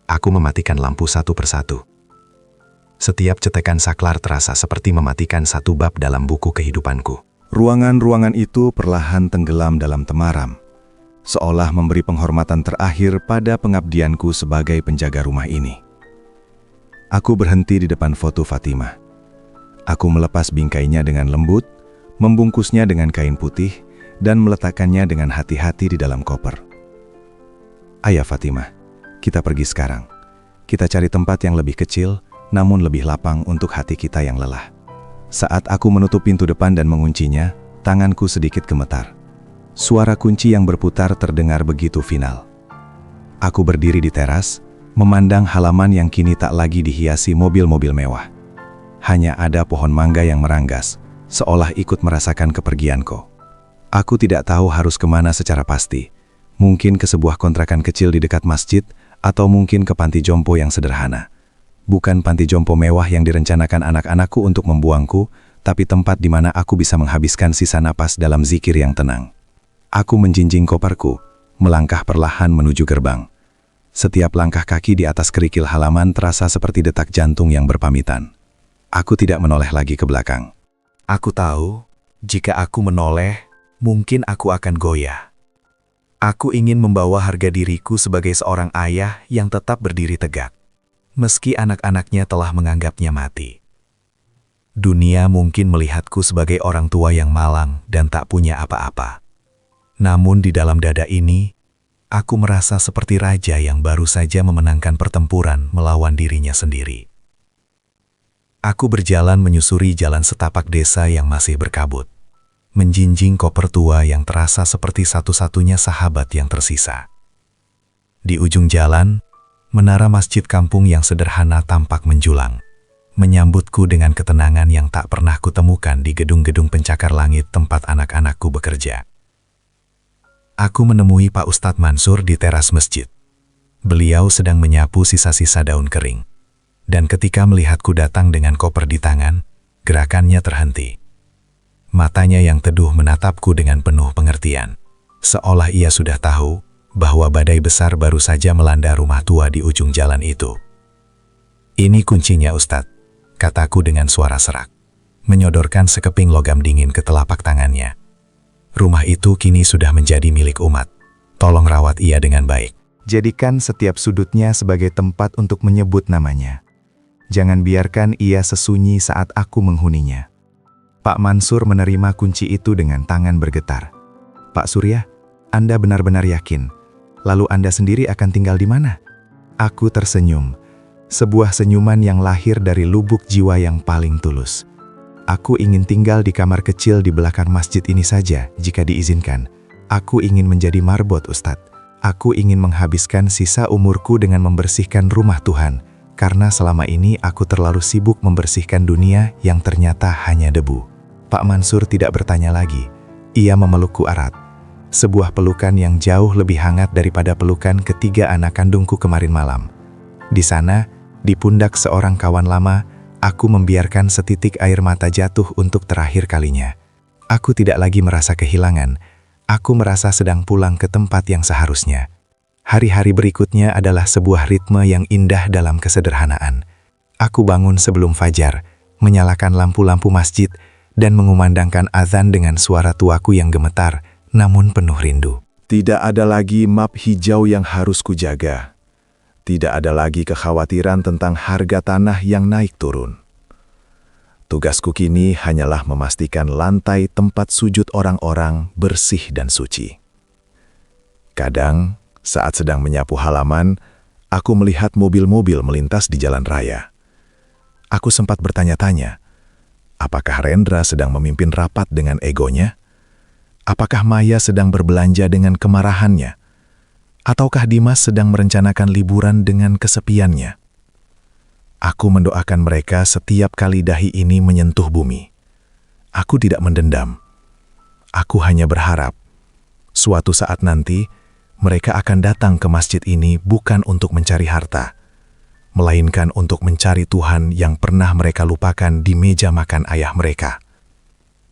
Aku mematikan lampu satu persatu. Setiap cetekan saklar terasa seperti mematikan satu bab dalam buku kehidupanku. Ruangan-ruangan itu perlahan tenggelam dalam temaram, seolah memberi penghormatan terakhir pada pengabdianku sebagai penjaga rumah ini. Aku berhenti di depan foto Fatimah. Aku melepas bingkainya dengan lembut, membungkusnya dengan kain putih, dan meletakkannya dengan hati-hati di dalam koper. Ayah Fatimah, kita pergi sekarang. Kita cari tempat yang lebih kecil, namun lebih lapang untuk hati kita yang lelah. Saat aku menutup pintu depan dan menguncinya, tanganku sedikit gemetar. Suara kunci yang berputar terdengar begitu final. Aku berdiri di teras, memandang halaman yang kini tak lagi dihiasi mobil-mobil mewah. Hanya ada pohon mangga yang meranggas, seolah ikut merasakan kepergianku. Aku tidak tahu harus kemana secara pasti. Mungkin ke sebuah kontrakan kecil di dekat masjid, atau mungkin ke panti jompo yang sederhana. Bukan panti jompo mewah yang direncanakan anak-anakku untuk membuangku, tapi tempat di mana aku bisa menghabiskan sisa napas dalam zikir yang tenang. Aku menjinjing koperku, melangkah perlahan menuju gerbang. Setiap langkah kaki di atas kerikil halaman terasa seperti detak jantung yang berpamitan. Aku tidak menoleh lagi ke belakang. Aku tahu, jika aku menoleh, mungkin aku akan goyah. Aku ingin membawa harga diriku sebagai seorang ayah yang tetap berdiri tegak, meski anak-anaknya telah menganggapnya mati. Dunia mungkin melihatku sebagai orang tua yang malang dan tak punya apa-apa. Namun di dalam dada ini, aku merasa seperti raja yang baru saja memenangkan pertempuran melawan dirinya sendiri. Aku berjalan menyusuri jalan setapak desa yang masih berkabut, menjinjing koper tua yang terasa seperti satu-satunya sahabat yang tersisa. Di ujung jalan, menara masjid kampung yang sederhana tampak menjulang, menyambutku dengan ketenangan yang tak pernah kutemukan di gedung-gedung pencakar langit tempat anak-anakku bekerja. Aku menemui Pak Ustadz Mansur di teras masjid. Beliau sedang menyapu sisa-sisa daun kering. Dan ketika melihatku datang dengan koper di tangan, gerakannya terhenti. Matanya yang teduh menatapku dengan penuh pengertian, seolah ia sudah tahu bahwa badai besar baru saja melanda rumah tua di ujung jalan itu. "Ini kuncinya, Ustadz," kataku dengan suara serak, menyodorkan sekeping logam dingin ke telapak tangannya. "Rumah itu kini sudah menjadi milik umat. Tolong rawat ia dengan baik. Jadikan setiap sudutnya sebagai tempat untuk menyebut namanya. Jangan biarkan ia sesunyi saat aku menghuninya." Pak Mansur menerima kunci itu dengan tangan bergetar. "Pak Surya, Anda benar-benar yakin? Lalu Anda sendiri akan tinggal di mana?" Aku tersenyum. Sebuah senyuman yang lahir dari lubuk jiwa yang paling tulus. "Aku ingin tinggal di kamar kecil di belakang masjid ini saja, jika diizinkan. Aku ingin menjadi marbot, Ustadz. Aku ingin menghabiskan sisa umurku dengan membersihkan rumah Tuhan, karena selama ini aku terlalu sibuk membersihkan dunia yang ternyata hanya debu." Pak Mansur tidak bertanya lagi. Ia memelukku erat. Sebuah pelukan yang jauh lebih hangat daripada pelukan ketiga anak kandungku kemarin malam. Di sana, di pundak seorang kawan lama, aku membiarkan setitik air mata jatuh untuk terakhir kalinya. Aku tidak lagi merasa kehilangan. Aku merasa sedang pulang ke tempat yang seharusnya. Hari-hari berikutnya adalah sebuah ritme yang indah dalam kesederhanaan. Aku bangun sebelum fajar, menyalakan lampu-lampu masjid, dan mengumandangkan azan dengan suara tuaku yang gemetar, namun penuh rindu. Tidak ada lagi map hijau yang harus kujaga. Tidak ada lagi kekhawatiran tentang harga tanah yang naik turun. Tugasku kini hanyalah memastikan lantai tempat sujud orang-orang bersih dan suci. Kadang, saat sedang menyapu halaman, aku melihat mobil-mobil melintas di jalan raya. Aku sempat bertanya-tanya, apakah Rendra sedang memimpin rapat dengan egonya? Apakah Maya sedang berbelanja dengan kemarahannya? Ataukah Dimas sedang merencanakan liburan dengan kesepiannya? Aku mendoakan mereka setiap kali dahi ini menyentuh bumi. Aku tidak mendendam. Aku hanya berharap suatu saat nanti mereka akan datang ke masjid ini bukan untuk mencari harta, melainkan untuk mencari Tuhan yang pernah mereka lupakan di meja makan ayah mereka.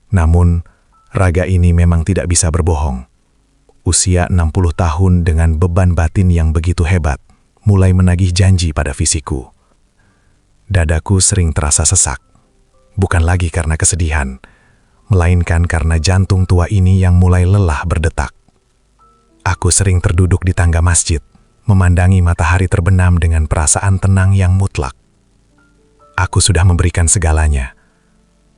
Namun, raga ini memang tidak bisa berbohong. Usia 60 tahun dengan beban batin yang begitu hebat, mulai menagih janji pada fisikku. Dadaku sering terasa sesak, bukan lagi karena kesedihan, melainkan karena jantung tua ini yang mulai lelah berdetak. Aku sering terduduk di tangga masjid, memandangi matahari terbenam dengan perasaan tenang yang mutlak. Aku sudah memberikan segalanya,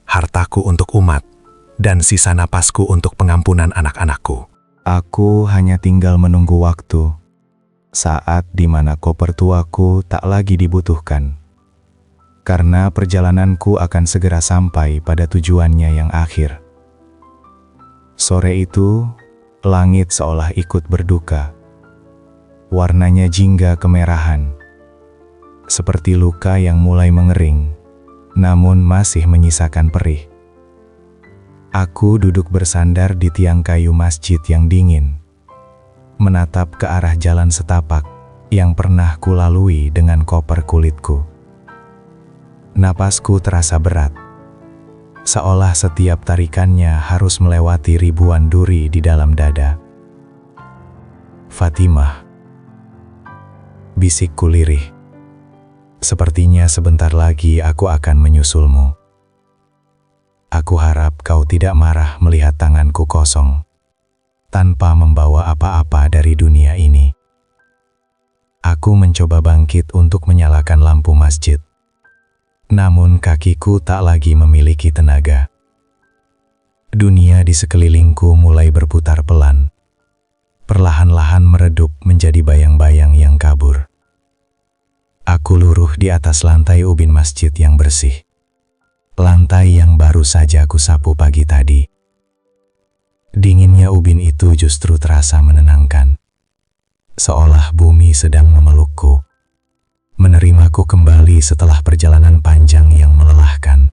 hartaku untuk umat, dan sisa napasku untuk pengampunan anak-anakku. Aku hanya tinggal menunggu waktu, saat di mana koper tuaku tak lagi dibutuhkan. Karena perjalananku akan segera sampai pada tujuannya yang akhir. Sore itu, langit seolah ikut berduka. Warnanya jingga kemerahan, seperti luka yang mulai mengering, namun masih menyisakan perih. Aku duduk bersandar di tiang kayu masjid yang dingin, menatap ke arah jalan setapak yang pernah kulalui dengan koper kulitku. Napasku terasa berat, seolah setiap tarikannya harus melewati ribuan duri di dalam dada. Fatimah, bisikku lirih. Sepertinya sebentar lagi aku akan menyusulmu. Aku harap kau tidak marah melihat tanganku kosong, tanpa membawa apa-apa dari dunia ini. Aku mencoba bangkit untuk menyalakan lampu masjid. Namun kakiku tak lagi memiliki tenaga. Dunia di sekelilingku mulai berputar pelan, perlahan-lahan meredup menjadi bayang-bayang yang kabur. Aku luruh di atas lantai ubin masjid yang bersih. Lantai yang baru saja aku sapu pagi tadi. Dinginnya ubin itu justru terasa menenangkan. Seolah bumi sedang memelukku, menerimaku kembali setelah perjalanan panjang yang melelahkan.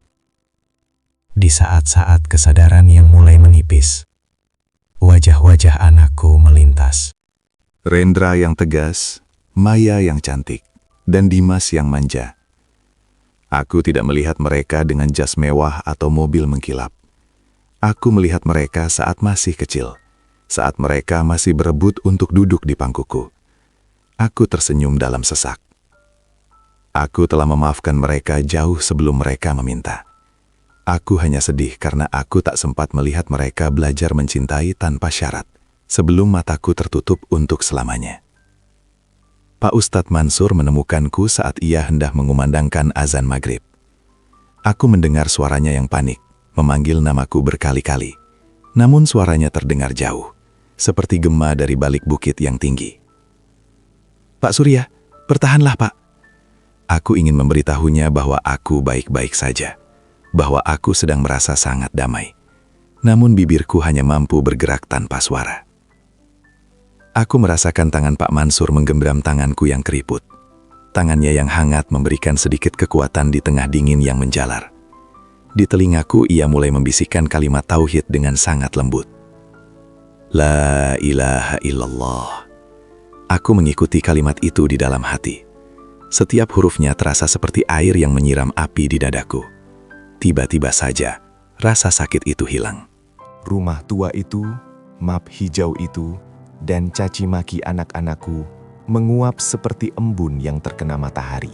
Di saat-saat kesadaran yang mulai menipis, wajah-wajah anakku melintas. Rendra yang tegas, Maya yang cantik, dan Dimas yang manja. Aku tidak melihat mereka dengan jas mewah atau mobil mengkilap. Aku melihat mereka saat masih kecil, saat mereka masih berebut untuk duduk di pangkuku. Aku tersenyum dalam sesak. Aku telah memaafkan mereka jauh sebelum mereka meminta. Aku hanya sedih karena aku tak sempat melihat mereka belajar mencintai tanpa syarat, sebelum mataku tertutup untuk selamanya. Pak Ustadz Mansur menemukanku saat ia hendak mengumandangkan azan maghrib. Aku mendengar suaranya yang panik, memanggil namaku berkali-kali. Namun suaranya terdengar jauh, seperti gema dari balik bukit yang tinggi. Pak Surya, bertahanlah Pak. Aku ingin memberitahunya bahwa aku baik-baik saja, bahwa aku sedang merasa sangat damai. Namun bibirku hanya mampu bergerak tanpa suara. Aku merasakan tangan Pak Mansur menggenggam tanganku yang keriput. Tangannya yang hangat memberikan sedikit kekuatan di tengah dingin yang menjalar. Di telingaku ia mulai membisikkan kalimat tauhid dengan sangat lembut. La ilaha illallah. Aku mengikuti kalimat itu di dalam hati. Setiap hurufnya terasa seperti air yang menyiram api di dadaku. Tiba-tiba saja, rasa sakit itu hilang. Rumah tua itu, map hijau itu, dan caci maki anak-anakku menguap seperti embun yang terkena matahari.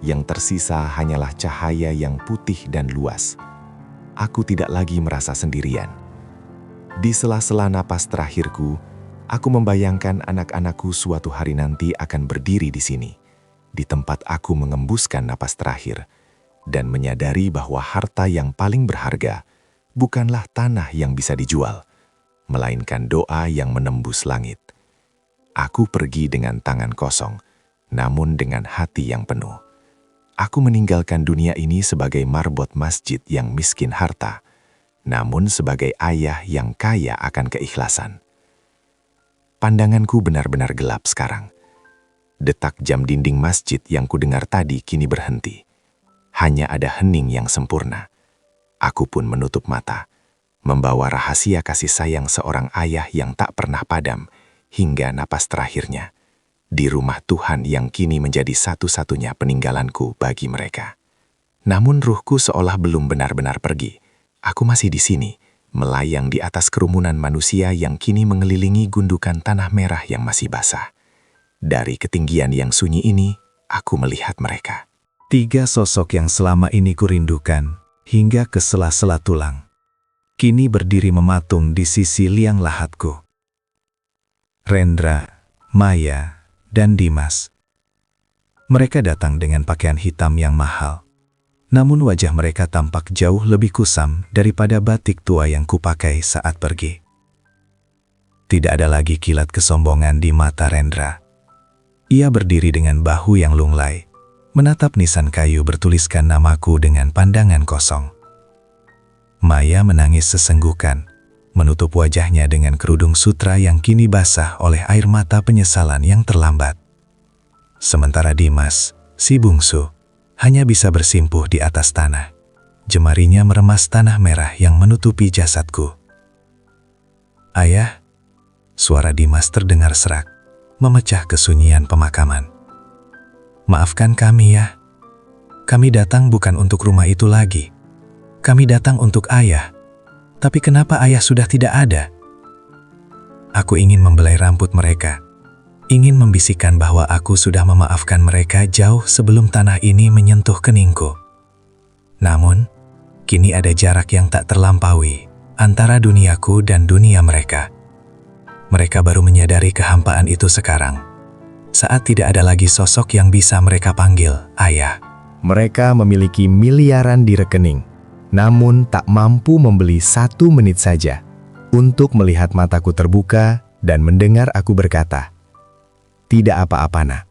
Yang tersisa hanyalah cahaya yang putih dan luas. Aku tidak lagi merasa sendirian. Di sela-sela napas terakhirku, aku membayangkan anak-anakku suatu hari nanti akan berdiri di sini, di tempat aku mengembuskan napas terakhir, dan menyadari bahwa harta yang paling berharga bukanlah tanah yang bisa dijual, melainkan doa yang menembus langit. Aku pergi dengan tangan kosong, namun dengan hati yang penuh. Aku meninggalkan dunia ini sebagai marbot masjid yang miskin harta, namun sebagai ayah yang kaya akan keikhlasan. pandanganku benar-benar gelap sekarang. Detak jam dinding masjid yang kudengar tadi kini berhenti. Hanya ada hening yang sempurna. Aku pun menutup mata, membawa rahasia kasih sayang seorang ayah yang tak pernah padam hingga napas terakhirnya, di rumah Tuhan yang kini menjadi satu-satunya peninggalanku bagi mereka. Namun ruhku seolah belum benar-benar pergi. Aku masih di sini, melayang di atas kerumunan manusia yang kini mengelilingi gundukan tanah merah yang masih basah. Dari ketinggian yang sunyi ini, aku melihat mereka. 3 sosok yang selama ini kurindukan, hingga ke sela-sela tulang. Kini berdiri mematung di sisi liang lahatku. Rendra, Maya, dan Dimas. Mereka datang dengan pakaian hitam yang mahal. Namun wajah mereka tampak jauh lebih kusam daripada batik tua yang kupakai saat pergi. Tidak ada lagi kilat kesombongan di mata Rendra. Ia berdiri dengan bahu yang lunglai, menatap nisan kayu bertuliskan namaku dengan pandangan kosong. Maya menangis sesenggukan, menutup wajahnya dengan kerudung sutra yang kini basah oleh air mata penyesalan yang terlambat. Sementara Dimas, si bungsu, hanya bisa bersimpuh di atas tanah. Jemarinya meremas tanah merah yang menutupi jasadku. "Ayah," suara Dimas terdengar serak, memecah kesunyian pemakaman. "Maafkan kami ya. Kami datang bukan untuk rumah itu lagi. Kami datang untuk ayah. Tapi kenapa ayah sudah tidak ada?" Aku ingin membelai rambut mereka. Ingin membisikkan bahwa aku sudah memaafkan mereka jauh sebelum tanah ini menyentuh keningku. Namun, kini ada jarak yang tak terlampaui antara duniaku dan dunia mereka. Mereka baru menyadari kehampaan itu sekarang, saat tidak ada lagi sosok yang bisa mereka panggil ayah. Mereka memiliki miliaran di rekening, namun tak mampu membeli 1 menit saja untuk melihat mataku terbuka dan mendengar aku berkata, "Tidak apa-apa, Nak."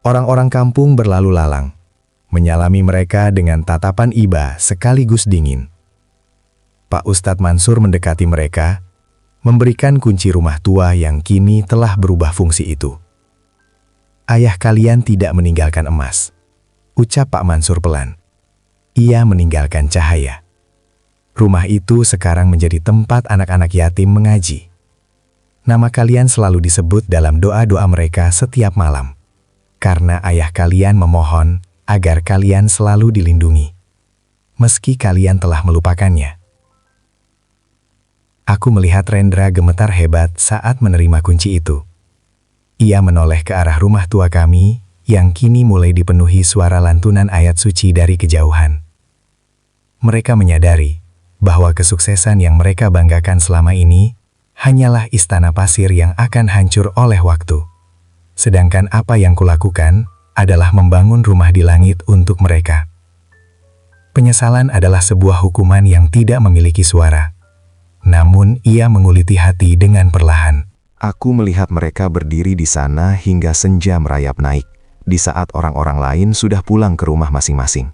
Orang-orang kampung berlalu lalang, menyalami mereka dengan tatapan iba sekaligus dingin. Pak Ustadz Mansur mendekati mereka, memberikan kunci rumah tua yang kini telah berubah fungsi itu. "Ayah kalian tidak meninggalkan emas," ucap Pak Mansur pelan. "Ia meninggalkan cahaya. Rumah itu sekarang menjadi tempat anak-anak yatim mengaji. Nama kalian selalu disebut dalam doa-doa mereka setiap malam, karena ayah kalian memohon agar kalian selalu dilindungi, meski kalian telah melupakannya." Aku melihat Rendra gemetar hebat saat menerima kunci itu. Ia menoleh ke arah rumah tua kami yang kini mulai dipenuhi suara lantunan ayat suci dari kejauhan. Mereka menyadari bahwa kesuksesan yang mereka banggakan selama ini hanyalah istana pasir yang akan hancur oleh waktu. Sedangkan apa yang kulakukan adalah membangun rumah di langit untuk mereka. Penyesalan adalah sebuah hukuman yang tidak memiliki suara. Namun ia menguliti hati dengan perlahan. Aku melihat mereka berdiri di sana hingga senja merayap naik, di saat orang-orang lain sudah pulang ke rumah masing-masing.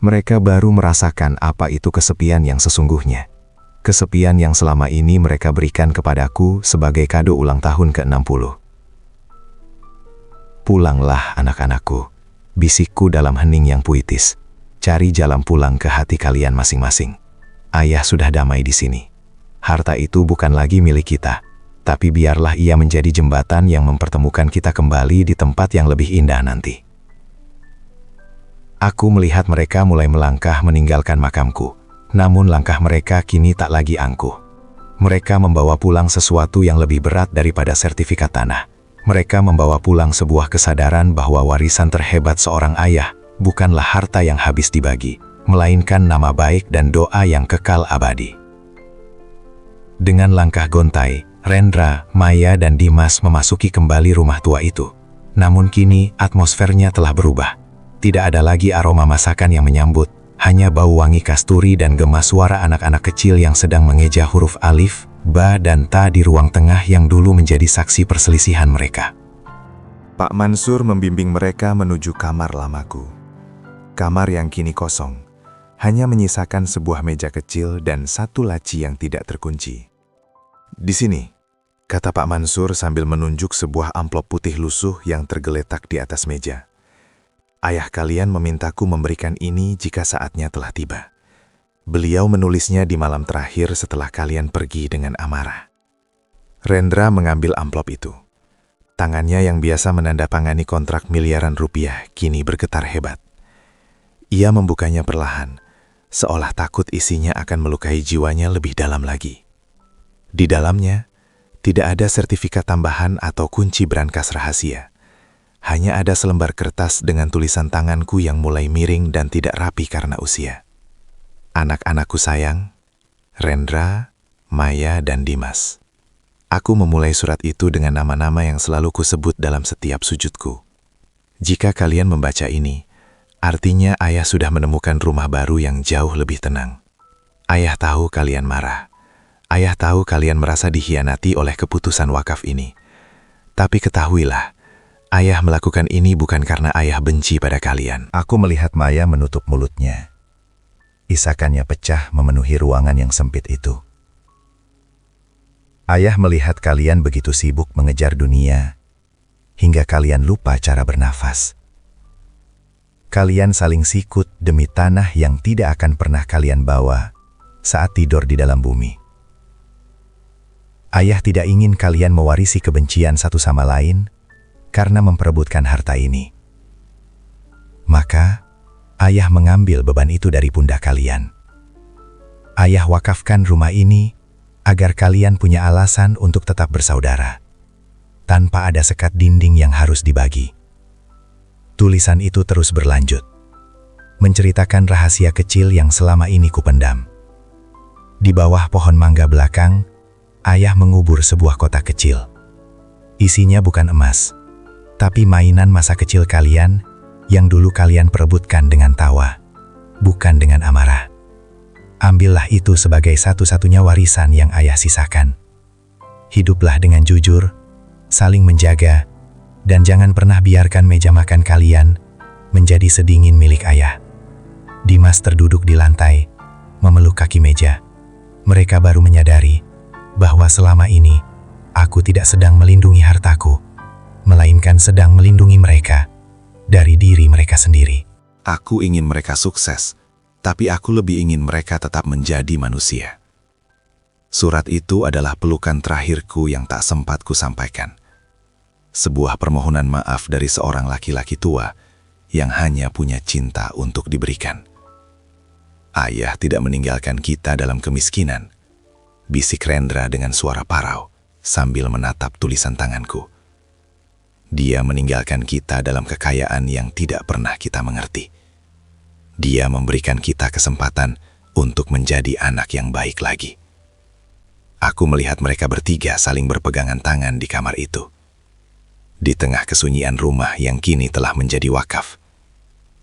Mereka baru merasakan apa itu kesepian yang sesungguhnya. Kesepian yang selama ini mereka berikan kepadaku sebagai kado ulang tahun ke-60. "Pulanglah anak-anakku," bisikku dalam hening yang puitis. "Cari jalan pulang ke hati kalian masing-masing. Ayah sudah damai di sini. Harta itu bukan lagi milik kita, tapi biarlah ia menjadi jembatan yang mempertemukan kita kembali di tempat yang lebih indah nanti." Aku melihat mereka mulai melangkah meninggalkan makamku, namun langkah mereka kini tak lagi angkuh. Mereka membawa pulang sesuatu yang lebih berat daripada sertifikat tanah. Mereka membawa pulang sebuah kesadaran bahwa warisan terhebat seorang ayah bukanlah harta yang habis dibagi, melainkan nama baik dan doa yang kekal abadi. Dengan langkah gontai, Rendra, Maya, dan Dimas memasuki kembali rumah tua itu. Namun kini atmosfernya telah berubah. Tidak ada lagi aroma masakan yang menyambut, hanya bau wangi kasturi dan gema suara anak-anak kecil yang sedang mengeja huruf alif, ba, dan ta di ruang tengah yang dulu menjadi saksi perselisihan mereka. Pak Mansur membimbing mereka menuju kamar lamaku. Kamar yang kini kosong, hanya menyisakan sebuah meja kecil dan 1 laci yang tidak terkunci. Di sini, kata Pak Mansur sambil menunjuk sebuah amplop putih lusuh yang tergeletak di atas meja. Ayah kalian memintaku memberikan ini jika saatnya telah tiba. Beliau menulisnya di malam terakhir setelah kalian pergi dengan amarah. Rendra mengambil amplop itu. Tangannya yang biasa menandatangani kontrak miliaran rupiah kini bergetar hebat. Ia membukanya perlahan, seolah takut isinya akan melukai jiwanya lebih dalam lagi. Di dalamnya, tidak ada sertifikat tambahan atau kunci brankas rahasia. Hanya ada selembar kertas dengan tulisan tanganku yang mulai miring dan tidak rapi karena usia. Anak-anakku sayang, Rendra, Maya, dan Dimas. Aku memulai surat itu dengan nama-nama yang selalu kusebut dalam setiap sujudku. Jika kalian membaca ini, artinya ayah sudah menemukan rumah baru yang jauh lebih tenang. Ayah tahu kalian marah. Ayah tahu kalian merasa dikhianati oleh keputusan wakaf ini. Tapi ketahuilah, ayah melakukan ini bukan karena ayah benci pada kalian. Aku melihat Maya menutup mulutnya. Isakannya pecah memenuhi ruangan yang sempit itu. Ayah melihat kalian begitu sibuk mengejar dunia, hingga kalian lupa cara bernafas. Kalian saling sikut demi tanah yang tidak akan pernah kalian bawa saat tidur di dalam bumi. Ayah tidak ingin kalian mewarisi kebencian satu sama lain karena memperebutkan harta ini. Maka, ayah mengambil beban itu dari pundak kalian. Ayah wakafkan rumah ini agar kalian punya alasan untuk tetap bersaudara, tanpa ada sekat dinding yang harus dibagi. Tulisan itu terus berlanjut, menceritakan rahasia kecil yang selama ini kupendam. Di bawah pohon mangga belakang, ayah mengubur sebuah kotak kecil. Isinya bukan emas, tapi mainan masa kecil kalian yang dulu kalian perebutkan dengan tawa, bukan dengan amarah. Ambillah itu sebagai satu-satunya warisan yang ayah sisakan. Hiduplah dengan jujur, saling menjaga, dan jangan pernah biarkan meja makan kalian menjadi sedingin milik ayah. Dimas terduduk di lantai, memeluk kaki meja. Mereka baru menyadari bahwa selama ini aku tidak sedang melindungi hartaku, melainkan sedang melindungi mereka dari diri mereka sendiri. Aku ingin mereka sukses, tapi aku lebih ingin mereka tetap menjadi manusia. Surat itu adalah pelukan terakhirku yang tak sempat ku sampaikan. Sebuah permohonan maaf dari seorang laki-laki tua yang hanya punya cinta untuk diberikan. Ayah tidak meninggalkan kita dalam kemiskinan, bisik Rendra dengan suara parau sambil menatap tulisan tanganku. Dia meninggalkan kita dalam kekayaan yang tidak pernah kita mengerti. Dia memberikan kita kesempatan untuk menjadi anak yang baik lagi. Aku melihat mereka bertiga saling berpegangan tangan di kamar itu. Di tengah kesunyian rumah yang kini telah menjadi wakaf,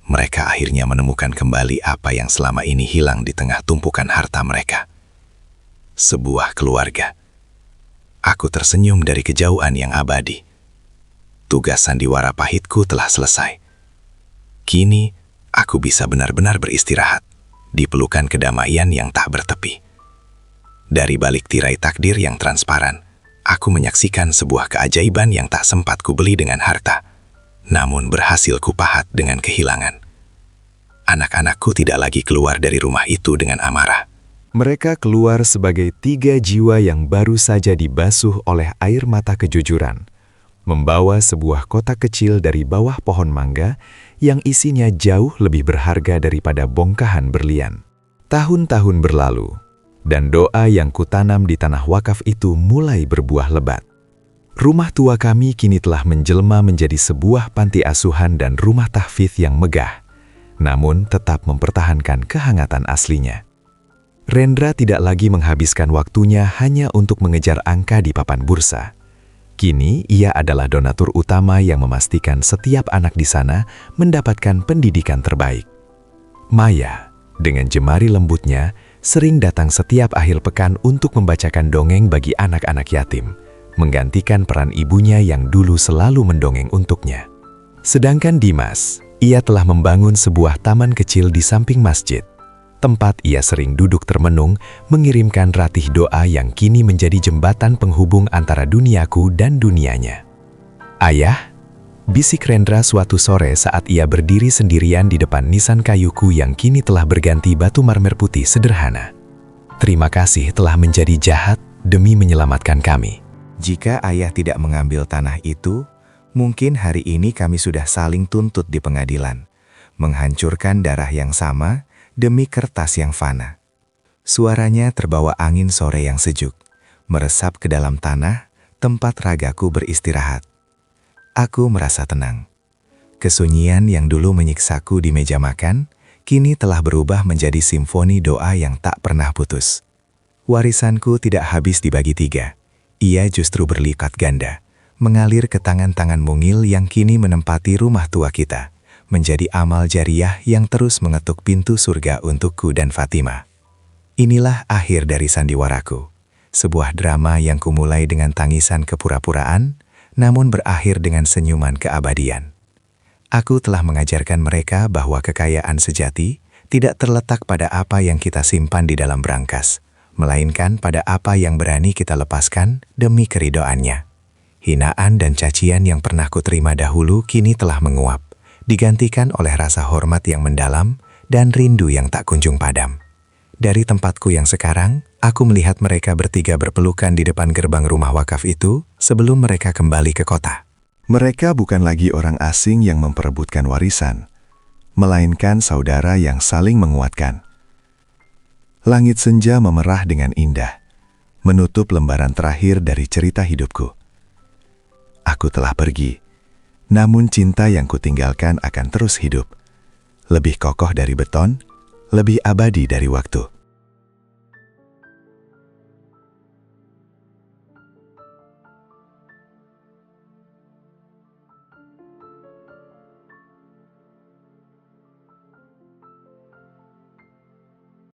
mereka akhirnya menemukan kembali apa yang selama ini hilang di tengah tumpukan harta mereka. Sebuah keluarga. Aku tersenyum dari kejauhan yang abadi. Tugas sandiwara pahitku telah selesai. Kini, aku bisa benar-benar beristirahat di pelukan kedamaian yang tak bertepi. Dari balik tirai takdir yang transparan, aku menyaksikan sebuah keajaiban yang tak sempat kubeli dengan harta, namun berhasil kupahat dengan kehilangan. Anak-anakku tidak lagi keluar dari rumah itu dengan amarah. Mereka keluar sebagai 3 jiwa yang baru saja dibasuh oleh air mata kejujuran, membawa sebuah kotak kecil dari bawah pohon mangga yang isinya jauh lebih berharga daripada bongkahan berlian. Tahun-tahun berlalu, dan doa yang kutanam di tanah wakaf itu mulai berbuah lebat. Rumah tua kami kini telah menjelma menjadi sebuah panti asuhan dan rumah tahfidz yang megah, namun tetap mempertahankan kehangatan aslinya. Rendra tidak lagi menghabiskan waktunya hanya untuk mengejar angka di papan bursa. Kini ia adalah donatur utama yang memastikan setiap anak di sana mendapatkan pendidikan terbaik. Maya, dengan jemari lembutnya, sering datang setiap akhir pekan untuk membacakan dongeng bagi anak-anak yatim, menggantikan peran ibunya yang dulu selalu mendongeng untuknya. Sedangkan Dimas, ia telah membangun sebuah taman kecil di samping masjid. tempat ia sering duduk termenung, mengirimkan ratih doa yang kini menjadi jembatan penghubung antara duniaku dan dunianya. "Ayah," bisik Rendra suatu sore saat ia berdiri sendirian di depan nisan kayuku yang kini telah berganti batu marmer putih sederhana. "Terima kasih telah menjadi jahat demi menyelamatkan kami." Jika ayah tidak mengambil tanah itu, mungkin hari ini kami sudah saling tuntut di pengadilan, menghancurkan darah yang sama demi kertas yang fana. Suaranya terbawa angin sore yang sejuk, meresap ke dalam tanah tempat ragaku beristirahat. Aku merasa tenang. Kesunyian yang dulu menyiksaku di meja makan, kini telah berubah menjadi simfoni doa yang tak pernah putus. Warisanku tidak habis dibagi 3. Ia justru berlipat ganda, mengalir ke tangan-tangan mungil yang kini menempati rumah tua kita, menjadi amal jariah yang terus mengetuk pintu surga untukku dan Fatima. Inilah akhir dari sandiwaraku, sebuah drama yang kumulai dengan tangisan kepura-puraan, namun berakhir dengan senyuman keabadian. Aku telah mengajarkan mereka bahwa kekayaan sejati tidak terletak pada apa yang kita simpan di dalam brankas, melainkan pada apa yang berani kita lepaskan demi keridoannya. Hinaan dan cacian yang pernah kuterima dahulu kini telah menguap, digantikan oleh rasa hormat yang mendalam dan rindu yang tak kunjung padam. Dari tempatku yang sekarang, aku melihat mereka bertiga berpelukan di depan gerbang rumah wakaf itu sebelum mereka kembali ke kota. Mereka bukan lagi orang asing yang memperebutkan warisan, melainkan saudara yang saling menguatkan. Langit senja memerah dengan indah, menutup lembaran terakhir dari cerita hidupku. Aku telah pergi, namun cinta yang kutinggalkan akan terus hidup. Lebih kokoh dari beton, lebih abadi dari waktu.